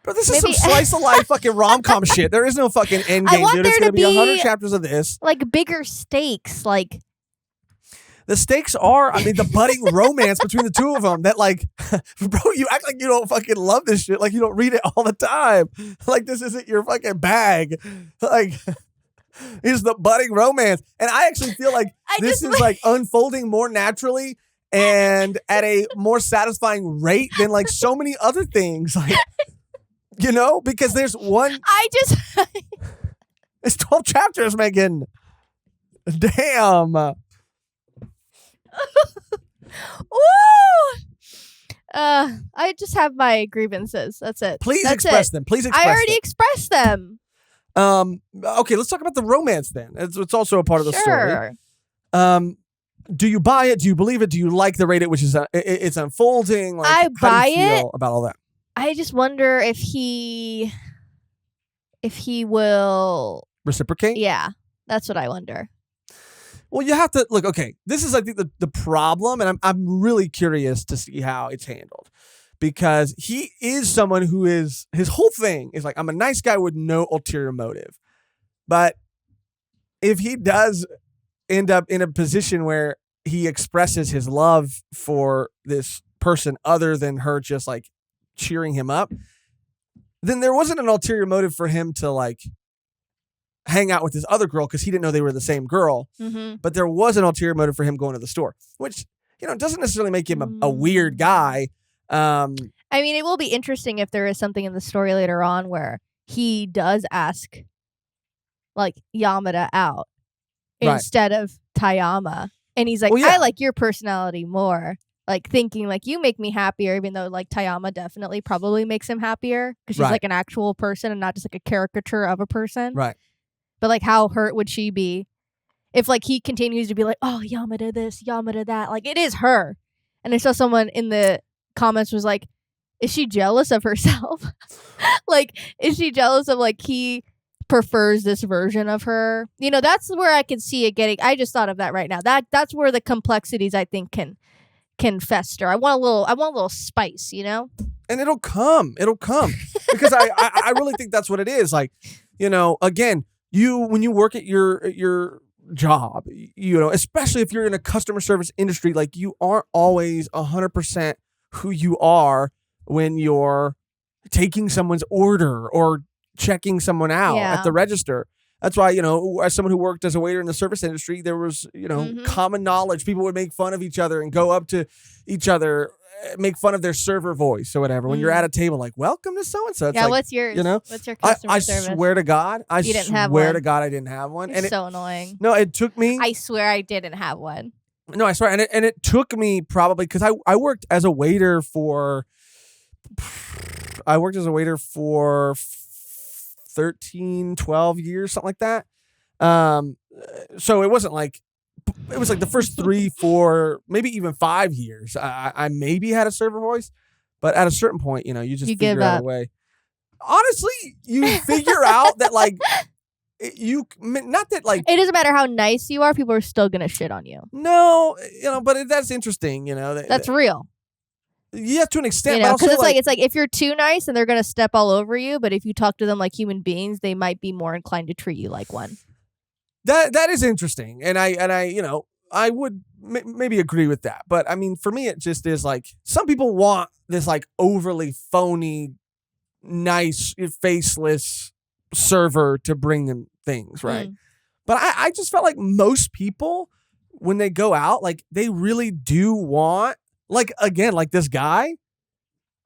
But this is some slice of life fucking rom-com shit. There is no fucking end game, dude. It's going to be 100 chapters of this. Like, bigger stakes. Like, the stakes are, the budding romance between the two of them that, like, bro, you act like you don't fucking love this shit. Like, you don't read it all the time. Like, this isn't your fucking bag. Like, it's the budding romance. And I actually feel like this is, like, unfolding more naturally and at a more satisfying rate than, like, so many other things. Like, because there's one. It's 12 chapters, Megan. Damn. Woo! I just have my grievances. That's it. Please express them. I already expressed them. Okay, let's talk about the romance then. It's also a part of the story. Do you buy it? Do you believe it? Do you like the rate at which it's unfolding? Like, I buy how do you feel it about all that? I just wonder if he will reciprocate. Yeah, that's what I wonder. Well, you have to look. Okay, this is, I think, the problem, and I'm really curious to see how it's handled, because he is someone who is, his whole thing is like, I'm a nice guy with no ulterior motive. But if he does end up in a position where he expresses his love for this person other than her just like cheering him up, then there wasn't an ulterior motive for him to like hang out with this other girl because he didn't know they were the same girl. Mm-hmm. But there was an ulterior motive for him going to the store, which, doesn't necessarily make him a weird guy. It will be interesting if there is something in the story later on where he does ask like Yamada out instead of Tayama. And he's like, well, I like your personality more. Like, thinking like, you make me happier, even though like Tayama definitely probably makes him happier because she's like an actual person and not just like a caricature of a person. Right. But like, how hurt would she be if like he continues to be like, oh, Yamada this, Yamada that? Like, it is her. And I saw someone in the comments was like, Is she jealous of herself? Like, is she jealous of like he prefers this version of her? You know, that's where I can see it getting. I just thought of that right now. That's where the complexities I think can fester. I want a little spice, you know? And it'll come because I really think that's what it is. Like, you know, again, when you work at your job, you know, especially if you're in a customer service industry, like you aren't always 100% who you are when you're taking someone's order or checking someone out at the register. That's why, you know, as someone who worked as a waiter in the service industry, there was, you know, common knowledge. People would make fun of each other and go up to each other, make fun of their server voice or whatever. When you're at a table, like, welcome to so-and-so. Yeah, like, what's yours? You know, what's your customer service? I swear to God, I swear to God I didn't have one. It's so annoying. No, it took me. I swear I didn't have one. No, I swear. And it took me probably, because I worked as a waiter for 13, 12 years, something like that. So it wasn't like, it was like the first 3, 4, maybe even 5 years. I maybe had a server voice, but at a certain point, you know, you just figure out a way. Honestly, you figure out that like, not that like, it doesn't matter how nice you are, people are still gonna shit on you. No, you know, but that's interesting, you know. That's real. Yeah, to an extent. You know, because it's like if you're too nice and they're gonna step all over you, but if you talk to them like human beings, they might be more inclined to treat you like one. That is interesting, and I you know, I would maybe agree with that, but I mean, for me, it just is like some people want this like overly phony, nice, faceless server to bring them things, right? But I just felt like most people, when they go out, like they really do want, like, again, like this guy,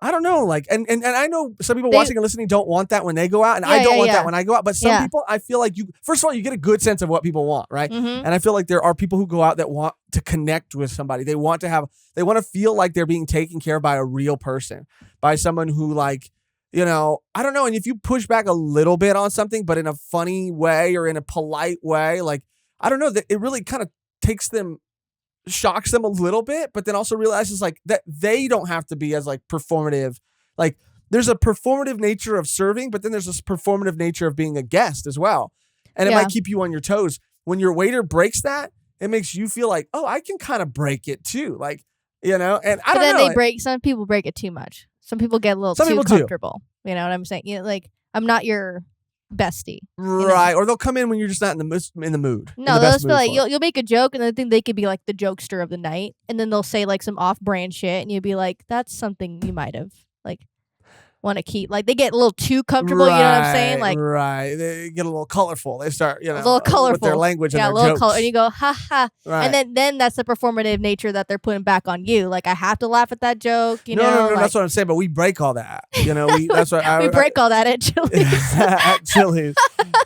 I don't know, like, and I know some people watching and listening don't want that when they go out, and I don't want that when I go out, but some people, I feel like first of all, you get a good sense of what people want, right? And I feel like there are people who go out that want to connect with somebody. They want to feel like they're being taken care of by a real person, by someone who, like, you know, I don't know. And if you push back a little bit on something, but in a funny way or in a polite way, like, I don't know, that it really kind of shocks them a little bit, but then also realizes like that they don't have to be as like performative. Like there's a performative nature of serving, but then there's this performative nature of being a guest as well. And it might keep you on your toes. When your waiter breaks that, it makes you feel like, oh, I can kind of break it too. Like, you know, and I don't know. Some people break it too much. Some people get a little too comfortable. You know what I'm saying? You know, like, I'm not your bestie. Right. Or they'll come in when you're just not in the mood. No, they'll just be like, you'll make a joke and they think they could be like the jokester of the night. And then they'll say like some off-brand shit and you'll be like, that's something you might have like want to keep. Like they get a little too comfortable, you know what I'm saying? Like, right. They get a little colorful. They start, you know, a little colorful with their language and their a little jokes. And you go, ha ha. Right. And then that's the performative nature that they're putting back on you. Like, I have to laugh at that joke. You know, no, like, that's what I'm saying. But we break all that. You know, that's what we break all that at Chili's. At Chili's.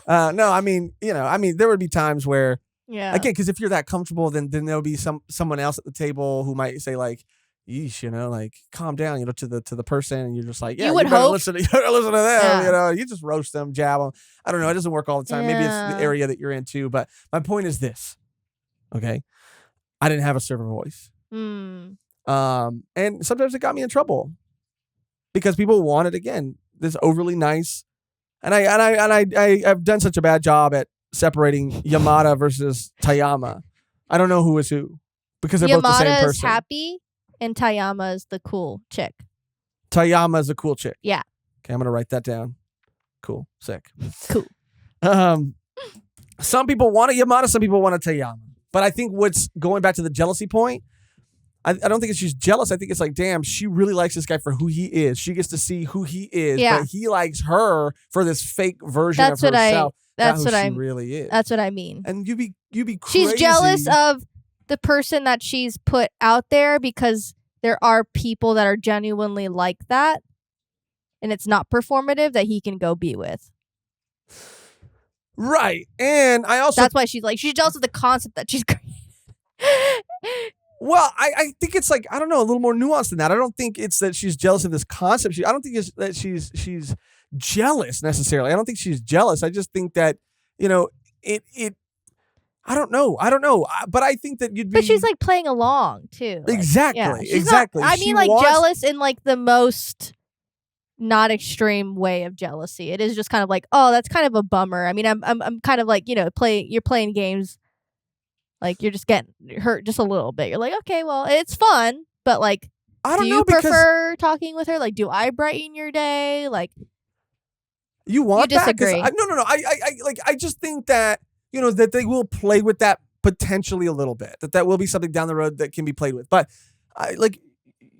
No, I mean, you know, there would be times where, again, because if you're that comfortable, then there'll be someone else at the table who might say like, yeesh, you know, like calm down, you know, to the person, and you're just like, yeah, you better listen to them, you know, you just roast them, jab them. I don't know, it doesn't work all the time. Maybe it's the area that you're in too. But my point is this, okay? I didn't have a server voice, and sometimes it got me in trouble because people wanted, again, this overly nice, and I've done such a bad job at separating Yamada versus Tayama. I don't know who is who because they're both the same person. Yamada is happy. And Tayama is the cool chick. Tayama is a cool chick. Yeah. Okay, I'm gonna write that down. Cool. Sick. Cool. Some people want a Yamada, some people want a Tayama. But I think what's going back to the jealousy point, I don't think it's she's jealous. I think it's like, damn, she really likes this guy for who he is. She gets to see who he is, but he likes her for this fake version of herself. That's what she really is. That's what I mean. And you be crazy. She's jealous of the person that she's put out there because there are people that are genuinely like that and it's not performative that he can go be with. Right. And I also... That's why she's jealous of the concept that she's created. Well, I think it's like, I don't know, a little more nuanced than that. I don't think it's that she's jealous of this concept. I don't think it's that she's jealous necessarily. I don't think she's jealous. I just think that, you know, I don't know. But I think that you'd be. But she's like playing along too. Like, exactly. Yeah, she's Exactly. Not, I She mean, like wants- jealous in like the most not extreme way of jealousy. It is just kind of like, oh, that's kind of a bummer. I mean, I'm kind of like, you're playing games, like you're just getting hurt just a little bit. You're like, okay, well, it's fun, but like, I don't do know you because prefer talking with her? Like, do I brighten your day? Like, you want you that. 'Cause disagree. No. I just think that that they will play with that potentially a little bit. That will be something down the road that can be played with. But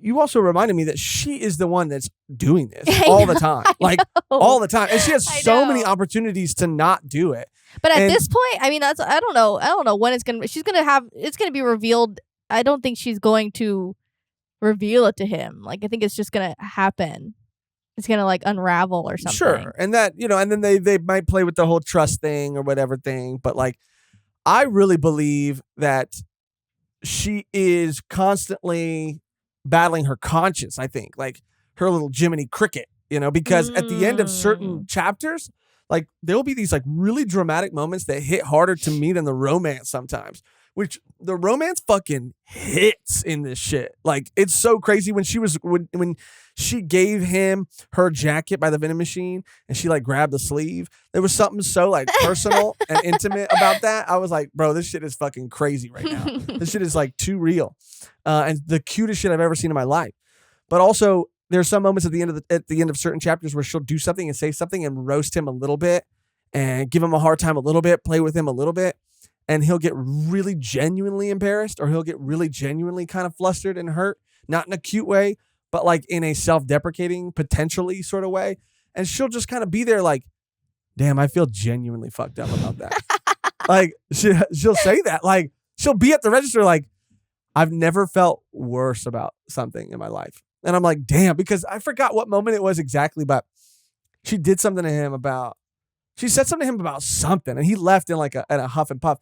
you also reminded me that she is the one that's doing this all the time, all the time, and she has so many opportunities to not do it. But at this point, I mean, I don't know when it's gonna be revealed. I don't think she's going to reveal it to him. Like, I think it's just gonna happen. It's gonna like unravel or something. Sure, and that and then they might play with the whole trust thing or whatever thing. But like, I really believe that she is constantly battling her conscience. I think like her little Jiminy Cricket, because at the end of certain chapters, like there'll be these like really dramatic moments that hit harder to me than the romance sometimes, which the romance fucking hits in this shit. Like, it's so crazy when she gave him her jacket by the vending machine and she like grabbed the sleeve. There was something so like personal and intimate about that. I was like, bro, this shit is fucking crazy right now. This shit is like too real. And the cutest shit I've ever seen in my life. But also there's some moments at the end of certain chapters where she'll do something and say something and roast him a little bit and give him a hard time a little bit, play with him a little bit. And he'll get really genuinely embarrassed, or he'll get really genuinely kind of flustered and hurt, not in a cute way, but like in a self-deprecating, potentially sort of way. And she'll just kind of be there like, damn, I feel genuinely fucked up about that. Like, she'll say that. Like, she'll be at the register like, I've never felt worse about something in my life. And I'm like, damn, because I forgot what moment it was exactly, but she did something to him about, she said something to him about something, and he left in like in a huff and puff.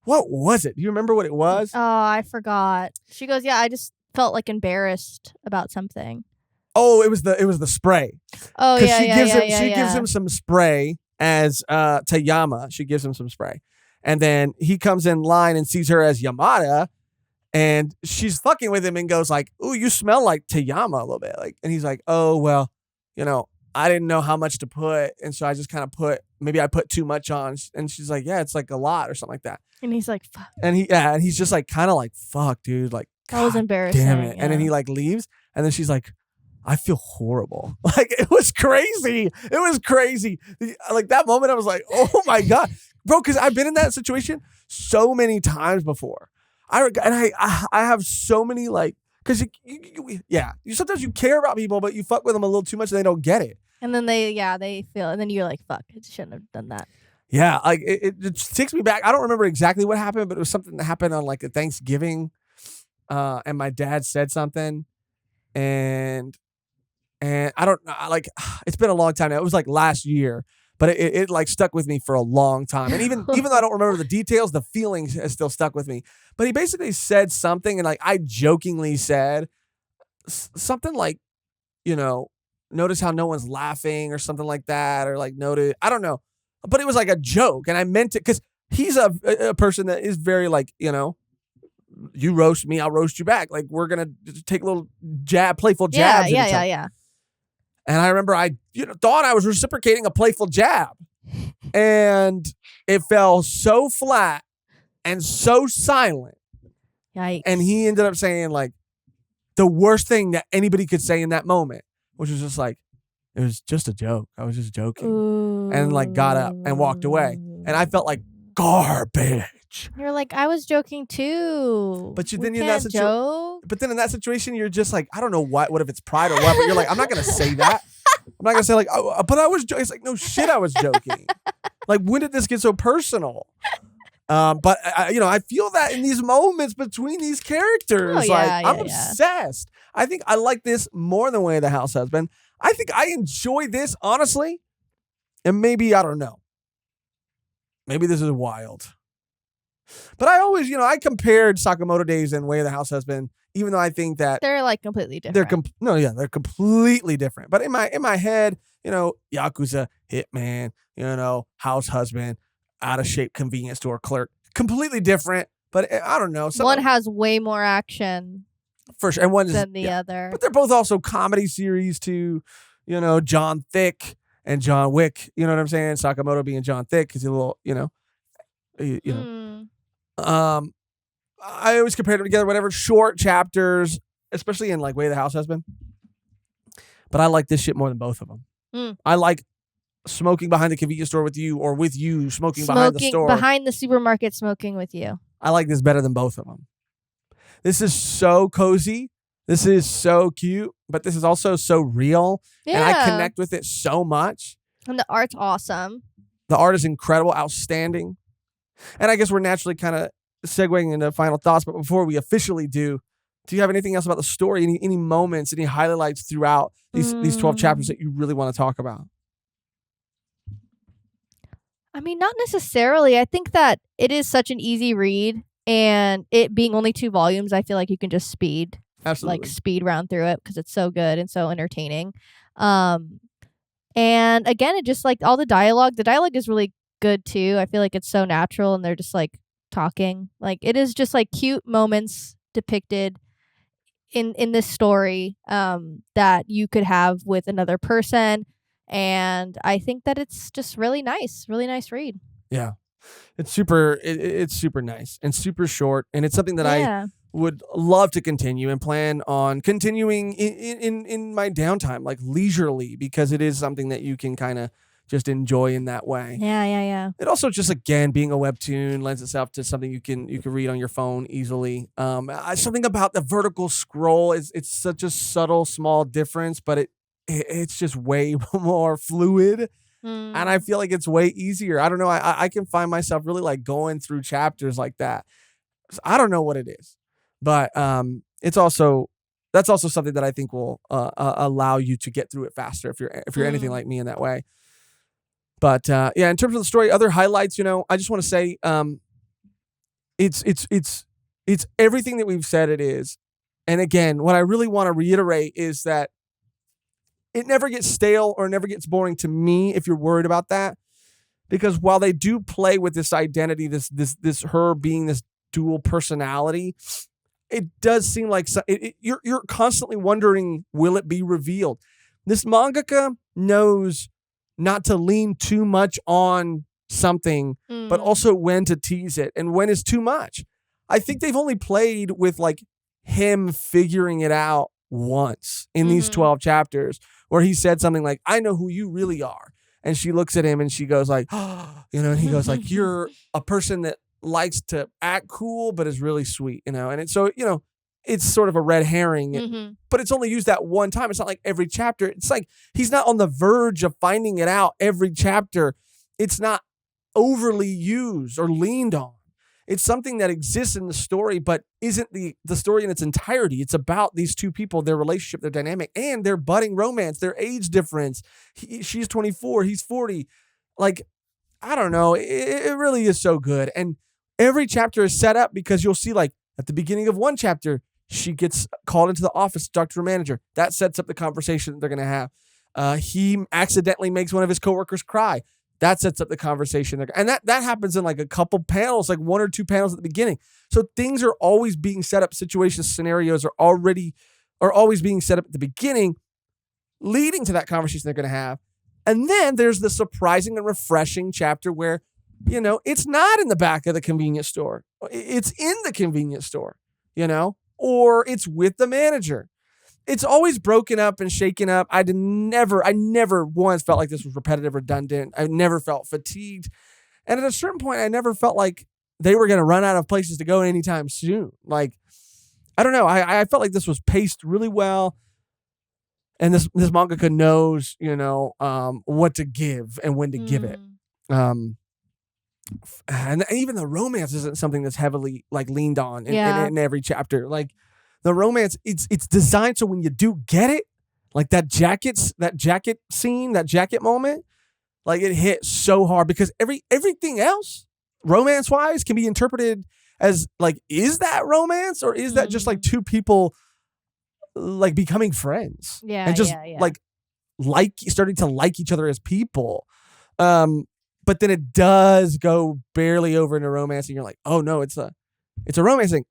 What was it? Do you remember what it was? Oh, I forgot. She goes, yeah, I just felt like embarrassed about something. Oh, it was the spray. Oh, yeah, She gives him some spray as Tayama. She gives him some spray. And then he comes in line and sees her as Yamada, and she's fucking with him and goes like, ooh, you smell like Tayama a little bit. Like, and he's like, oh, well, I didn't know how much to put, and so I just kind of maybe I put too much on. And she's like, yeah, it's like a lot or something like that. And he's like, fuck. And he's just like, kind of like, fuck, dude. Like, that was embarrassing. Damn it. Yeah. And then he like leaves, and then she's like, I feel horrible. Like, it was crazy. It was crazy. Like, that moment, I was like, oh my God. Bro, because I've been in that situation so many times before. I have so many, like, because you sometimes you care about people, but you fuck with them a little too much and they don't get it. And then they feel, and then you're like, fuck, I shouldn't have done that. Yeah, like it takes me back. I don't remember exactly what happened, but it was something that happened on like a Thanksgiving, and my dad said something, and I don't like. It's been a long time now. It was like last year, but it like stuck with me for a long time. And even though I don't remember the details, the feeling has still stuck with me. But he basically said something, and like I jokingly said something like, notice how no one's laughing or something like that, or like notice, I don't know, but it was like a joke, and I meant it because he's a person that is very like, you roast me, I'll roast you back. Like, we're gonna take a little playful jabs. Yeah. And I remember I thought I was reciprocating a playful jab, and it fell so flat and so silent. Yikes. And he ended up saying like the worst thing that anybody could say in that moment, which was just like, it was just a joke. I was just joking. Ooh. And like got up and walked away. And I felt like garbage. You're like, I was joking too. But then in that situation, you're just like, I don't know what if it's pride or what, but you're like, I'm not going to say that. I'm not going to say like, oh, but I was joking. It's like, no shit, I was joking. Like, when did this get so personal? But I feel that in these moments between these characters. Oh, yeah, I'm obsessed. I think I like this more than Way of the House Husband. I think I enjoy this, honestly. And maybe, I don't know. Maybe this is wild. But I always, I compared Sakamoto Days and Way of the House Husband, even though I think that they're like completely different. They're completely different. But in my head, Yakuza, hitman, house husband, out of shape convenience store clerk, completely different. But I don't know. One has way more action for sure, and one is than the other. But they're both also comedy series too. You know, John Thick and John Wick. You know what I'm saying? Sakamoto being John Thick because he's a little, you know. I always compare them together. Whatever, short chapters, especially in like Way the House Husband. But I like this shit more than both of them. I like smoking behind the convenience store with you, or with you smoking behind the store. Behind the supermarket smoking with you. I like this better than both of them. This is so cozy. This is so cute, but this is also so real. Yeah. And I connect with it so much. And the art's awesome. The art is incredible, outstanding. And I guess we're naturally kind of segueing into final thoughts, but before we officially do you have anything else about the story? Any moments, any highlights throughout these 12 chapters that you really want to talk about? I mean, not necessarily. I think that it is such an easy read, and it being only 2 volumes, I feel like you can just speed round through it because it's so good and so entertaining. And again, it just like all the dialogue is really good too. I feel like it's so natural, and they're just like talking. Like it is just like cute moments depicted in this story that you could have with another person. And I think that it's just really nice read. Yeah. It's super nice and super short. And it's something that I would love to continue and plan on continuing in my downtime, like leisurely, because it is something that you can kind of just enjoy in that way. Yeah. It also just, again, being a webtoon lends itself to something you can read on your phone easily. Something about the vertical scroll it's such a subtle, small difference, but it's just way more fluid. And I feel like it's way easier. I don't know. I can find myself really like going through chapters like that. I don't know what it is, but that's also something that I think will allow you to get through it faster if you're anything like me in that way. But in terms of the story, other highlights, I just want to say it's everything that we've said it is. And again, what I really want to reiterate is that it never gets stale or never gets boring to me if you're worried about that. Because while they do play with this identity, this her being this dual personality, it does seem like you're constantly wondering, will it be revealed? This mangaka knows not to lean too much on something, but also when to tease it and when is too much. I think they've only played with like him figuring it out once in these 12 chapters, where he said something like, I know who you really are. And she looks at him and she goes like, and he goes like, you're a person that likes to act cool, but is really sweet, and it's sort of a red herring, but it's only used that one time. It's not like every chapter. It's like he's not on the verge of finding it out every chapter. It's not overly used or leaned on. It's something that exists in the story, but isn't the story in its entirety. It's about these two people, their relationship, their dynamic, and their budding romance, their age difference. She's 24, he's 40. Like, I don't know. It really is so good. And every chapter is set up because you'll see, like, at the beginning of one chapter, she gets called into the office to talk to her manager. That sets up the conversation that they're going to have. He accidentally makes one of his coworkers cry. That sets up the conversation. And that happens in like a couple panels, like 1 or 2 panels at the beginning. So things are always being set up. Situations, scenarios are always being set up at the beginning, leading to that conversation they're going to have. And then there's the surprising and refreshing chapter where, it's not in the back of the convenience store. It's in the convenience store, or it's with the manager. It's always broken up and shaken up. I never once felt like this was repetitive, redundant. I never felt fatigued. And at a certain point, I never felt like they were going to run out of places to go anytime soon. Like, I don't know. I felt like this was paced really well. And this mangaka knows, what to give and when to give it. And even the romance isn't something that's heavily like leaned on in every chapter. Like, the romance, it's designed so when you do get it, like that jacket scene, that jacket moment, like it hits so hard because everything else, romance-wise, can be interpreted as like, is that romance or is that just like two people like becoming friends? Yeah, and just like starting to like each other as people. but then it does go barely over into romance, and you're like, oh no, it's a romance thing.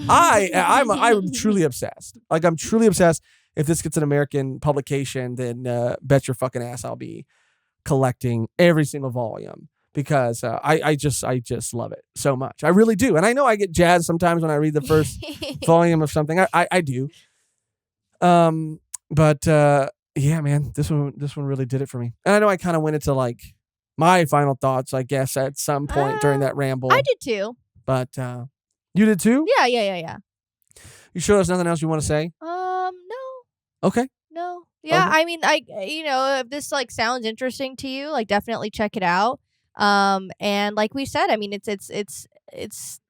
I'm truly obsessed. Like, I'm truly obsessed. If this gets an American publication, then bet your fucking ass I'll be collecting every single volume, because I just love it so much. I really do. And I know I get jazzed sometimes when I read the first volume of something. I do. But yeah, man, this one really did it for me. And I know I kind of went into like my final thoughts, I guess, at some point during that ramble. I did too. But you did too? Yeah. You sure there's nothing else you want to say? No. Okay. No. Yeah, Okay. I mean, if this like sounds interesting to you, like definitely check it out. And like we said, I mean, it's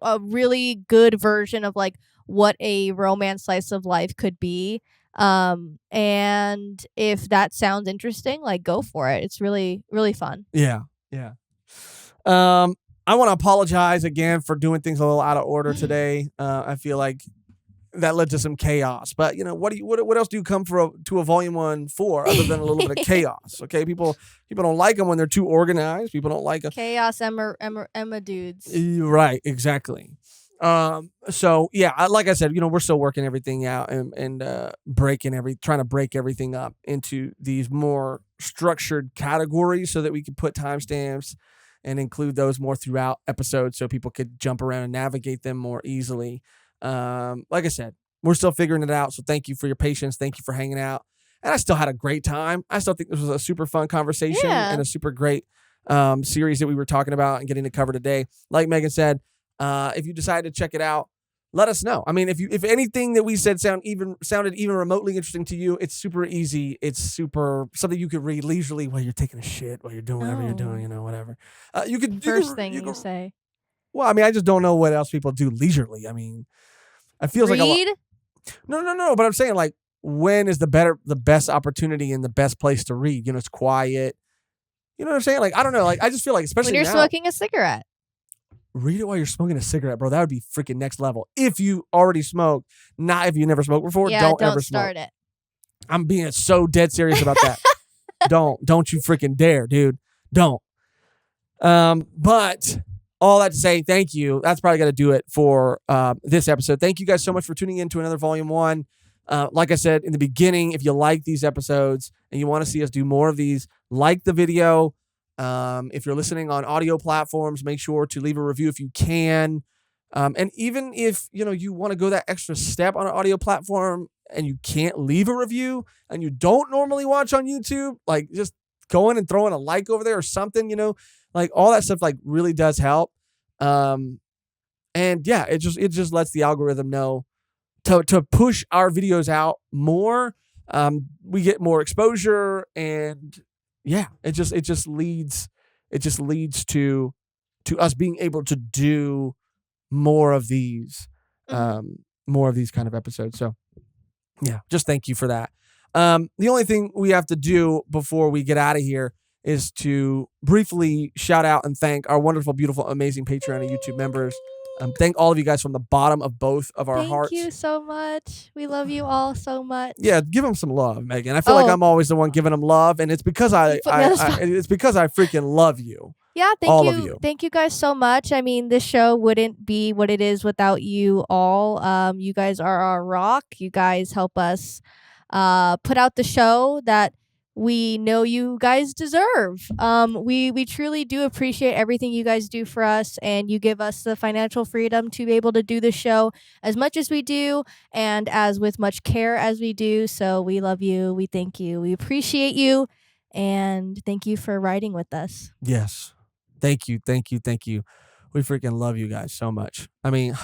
a really good version of like what a romance slice of life could be. And if that sounds interesting, like go for it. It's really, really fun. Yeah. I want to apologize again for doing things a little out of order today. I feel like that led to some chaos. But what else do you come to a volume 1 for, other than a little bit of chaos? Okay, people don't like them when they're too organized. People don't like chaos. Emma dudes. Right, exactly. So yeah, like I said, we're still working everything out and trying to break everything up into these more structured categories so that we can put timestamps and include those more throughout episodes so people could jump around and navigate them more easily. Like I said, we're still figuring it out. So thank you for your patience. Thank you for hanging out. And I still had a great time. I still think this was a super fun conversation and a super great series that we were talking about and getting to cover today. Like Mehgan said, if you decide to check it out, let us know. I mean, if anything that we said sounded even remotely interesting to you, it's super easy. It's super something you could read leisurely while you're taking a shit, while you're doing whatever you're doing, whatever. You could say. Well, I mean, I just don't know what else people do leisurely. I mean, it feels like No. But I'm saying, like, when is the best opportunity and the best place to read? It's quiet. You know what I'm saying? Like, I don't know. Like, I just feel like, especially when you're now, smoking a cigarette. Read it while you're smoking a cigarette, bro. That would be freaking next level. If you already smoke, not if you never smoked before. Don't ever start smoke. it. I'm being so dead serious about that. Don't you freaking dare, dude. Don't. But all that to say, thank you. That's probably going to do it for this episode. Thank you guys so much for tuning in to another Volume 1. Like I said in the beginning, if you like these episodes and you want to see us do more of these, like the video. If you're listening on audio platforms, make sure to leave a review if you can. And even if, you want to go that extra step on an audio platform and you can't leave a review and you don't normally watch on YouTube, like just going and throwing a like over there or something, like all that stuff like really does help. And yeah, it just lets the algorithm know to push our videos out more. We get more exposure, and yeah, it just leads to us being able to do more of these kind of episodes. So yeah, just thank you for that. The only thing we have to do before we get out of here is to briefly shout out and thank our wonderful, beautiful, amazing Patreon and YouTube members. Thank all of you guys from the bottom of both of our hearts. Thank you so much. We love you all so much. Yeah, give them some love, Mehgan. I feel like I'm always the one giving them love, and it's because it's because I freaking love you. Yeah, all of you. Thank you guys so much. I mean, this show wouldn't be what it is without you all. You guys are our rock. You guys help us put out the show that we know you guys deserve. We truly do appreciate everything you guys do for us, and you give us the financial freedom to be able to do the show as much as we do and as with much care as we do. So we love you. We thank you. We appreciate you. And thank you for riding with us. Yes. Thank you. We freaking love you guys so much. I mean,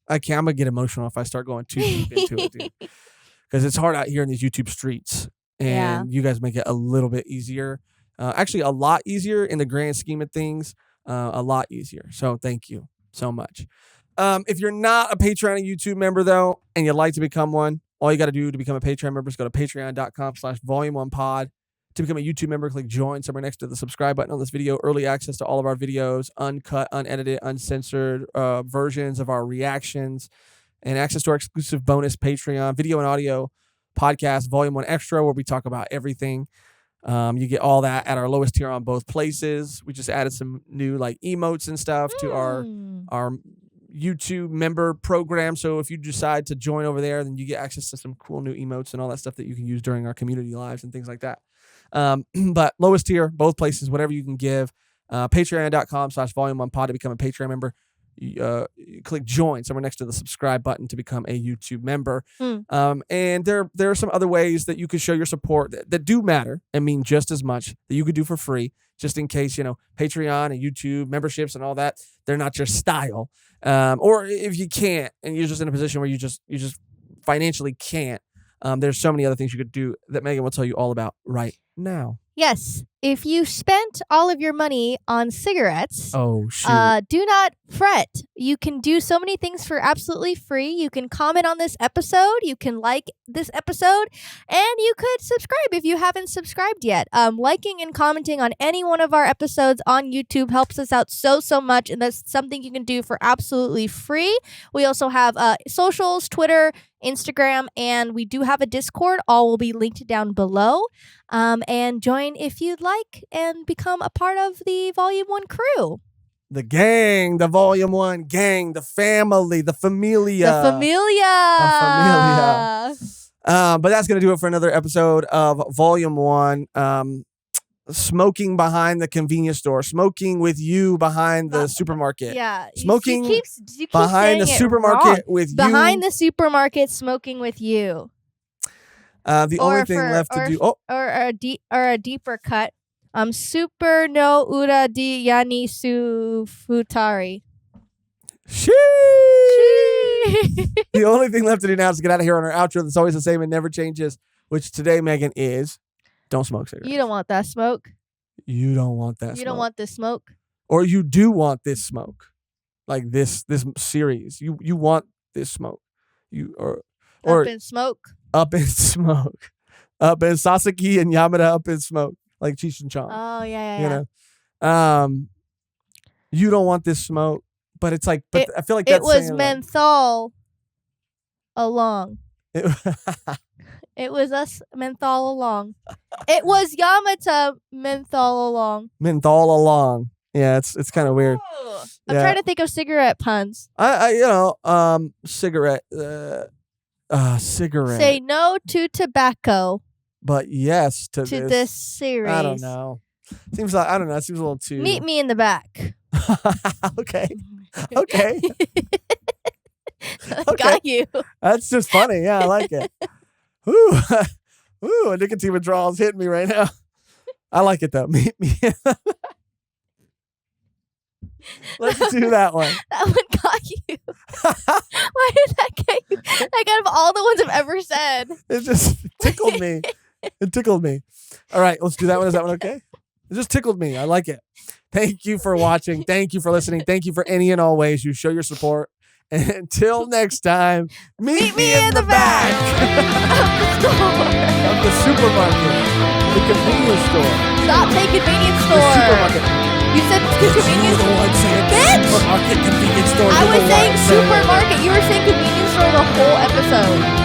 I'm going to get emotional if I start going too deep into it, dude. Because it's hard out here in these YouTube streets. And you guys make it a little bit easier. Actually, a lot easier in the grand scheme of things. A lot easier. So thank you so much. If you're not a Patreon and YouTube member, though, and you'd like to become one, all you got to do to become a Patreon member is go to patreon.com/volume1pod. To become a YouTube member, click join somewhere next to the subscribe button on this video. Early access to all of our videos, uncut, unedited, uncensored versions of our reactions, and access to our exclusive bonus Patreon video and audio podcast, Volume 1 Extra, where we talk about everything. You get all that at our lowest tier on both places. We just added some new like emotes and stuff to our YouTube member program. So if you decide to join over there, then you get access to some cool new emotes and all that stuff that you can use during our community lives and things like that. But lowest tier, both places, whatever you can give. Patreon.com/volume1pod to become a Patreon member. You click join somewhere next to the subscribe button to become a YouTube member. And there are some other ways that you could show your support that do matter and mean just as much that you could do for free, just in case, Patreon and YouTube memberships and all that, they're not your style. Or if you can't and you're just in a position where you just financially can't, there's so many other things you could do that Mehgan will tell you all about right now. Yes. If you spent all of your money on cigarettes, oh shoot, do not fret. You can do so many things for absolutely free. You can comment on this episode. You can like this episode. And you could subscribe if you haven't subscribed yet. Liking and commenting on any one of our episodes on YouTube helps us out so much. And that's something you can do for absolutely free. We also have socials, Twitter, Instagram, and we do have a Discord. All will be linked down below. And join if you'd like and become a part of the Volume 1 crew. The gang, the Volume 1 gang, the family, the familia. The familia. But that's going to do it for another episode of Volume 1. Smoking behind the convenience store. Smoking with you behind the supermarket. Yeah. Smoking you keep behind the supermarket with you. Behind the supermarket, smoking with you. The only thing left to do... Or a deeper cut. Super no ura di yani su futari. Sheesh! The only thing left to do now is to get out of here on our outro that's always the same and never changes, which today, Mehgan, is don't smoke cigarettes. You don't want that smoke. You don't want that smoke. You don't want this smoke. Or you do want this smoke. Like this series. You want this smoke. Up in smoke. Up in smoke. Up in Sasaki and Yamada up in smoke. Like Cheech and Chong. Oh, yeah. You don't want this smoke, but it's like, I feel like that's it was menthol along. It was us menthol along. It was Yamata menthol along. Menthol along. Yeah, it's kind of weird. I'm trying to think of cigarette puns. Cigarette. Cigarette. Say no to tobacco. But yes to this series. I don't know. Seems like, I don't know. It seems a little too. Meet me in the back. Okay. Got you. That's just funny. Yeah, I like it. Ooh, a nicotine withdrawal is hitting me right now. I like it though. Meet me. Let's do that one. That one got you. Why did that get you? Like out of all the ones I've ever said. It just tickled me. It tickled me. All right, let's do that one. Is that one okay? It just tickled me. I like it. Thank you for watching. Thank you for listening. Thank you for any and all ways you show your support. And until next time, meet me in the back of the supermarket, the convenience store. Stop saying convenience store. The supermarket. You said convenience store. Bitch! Supermarket, convenience store. I was saying supermarket. You were saying convenience store the whole episode.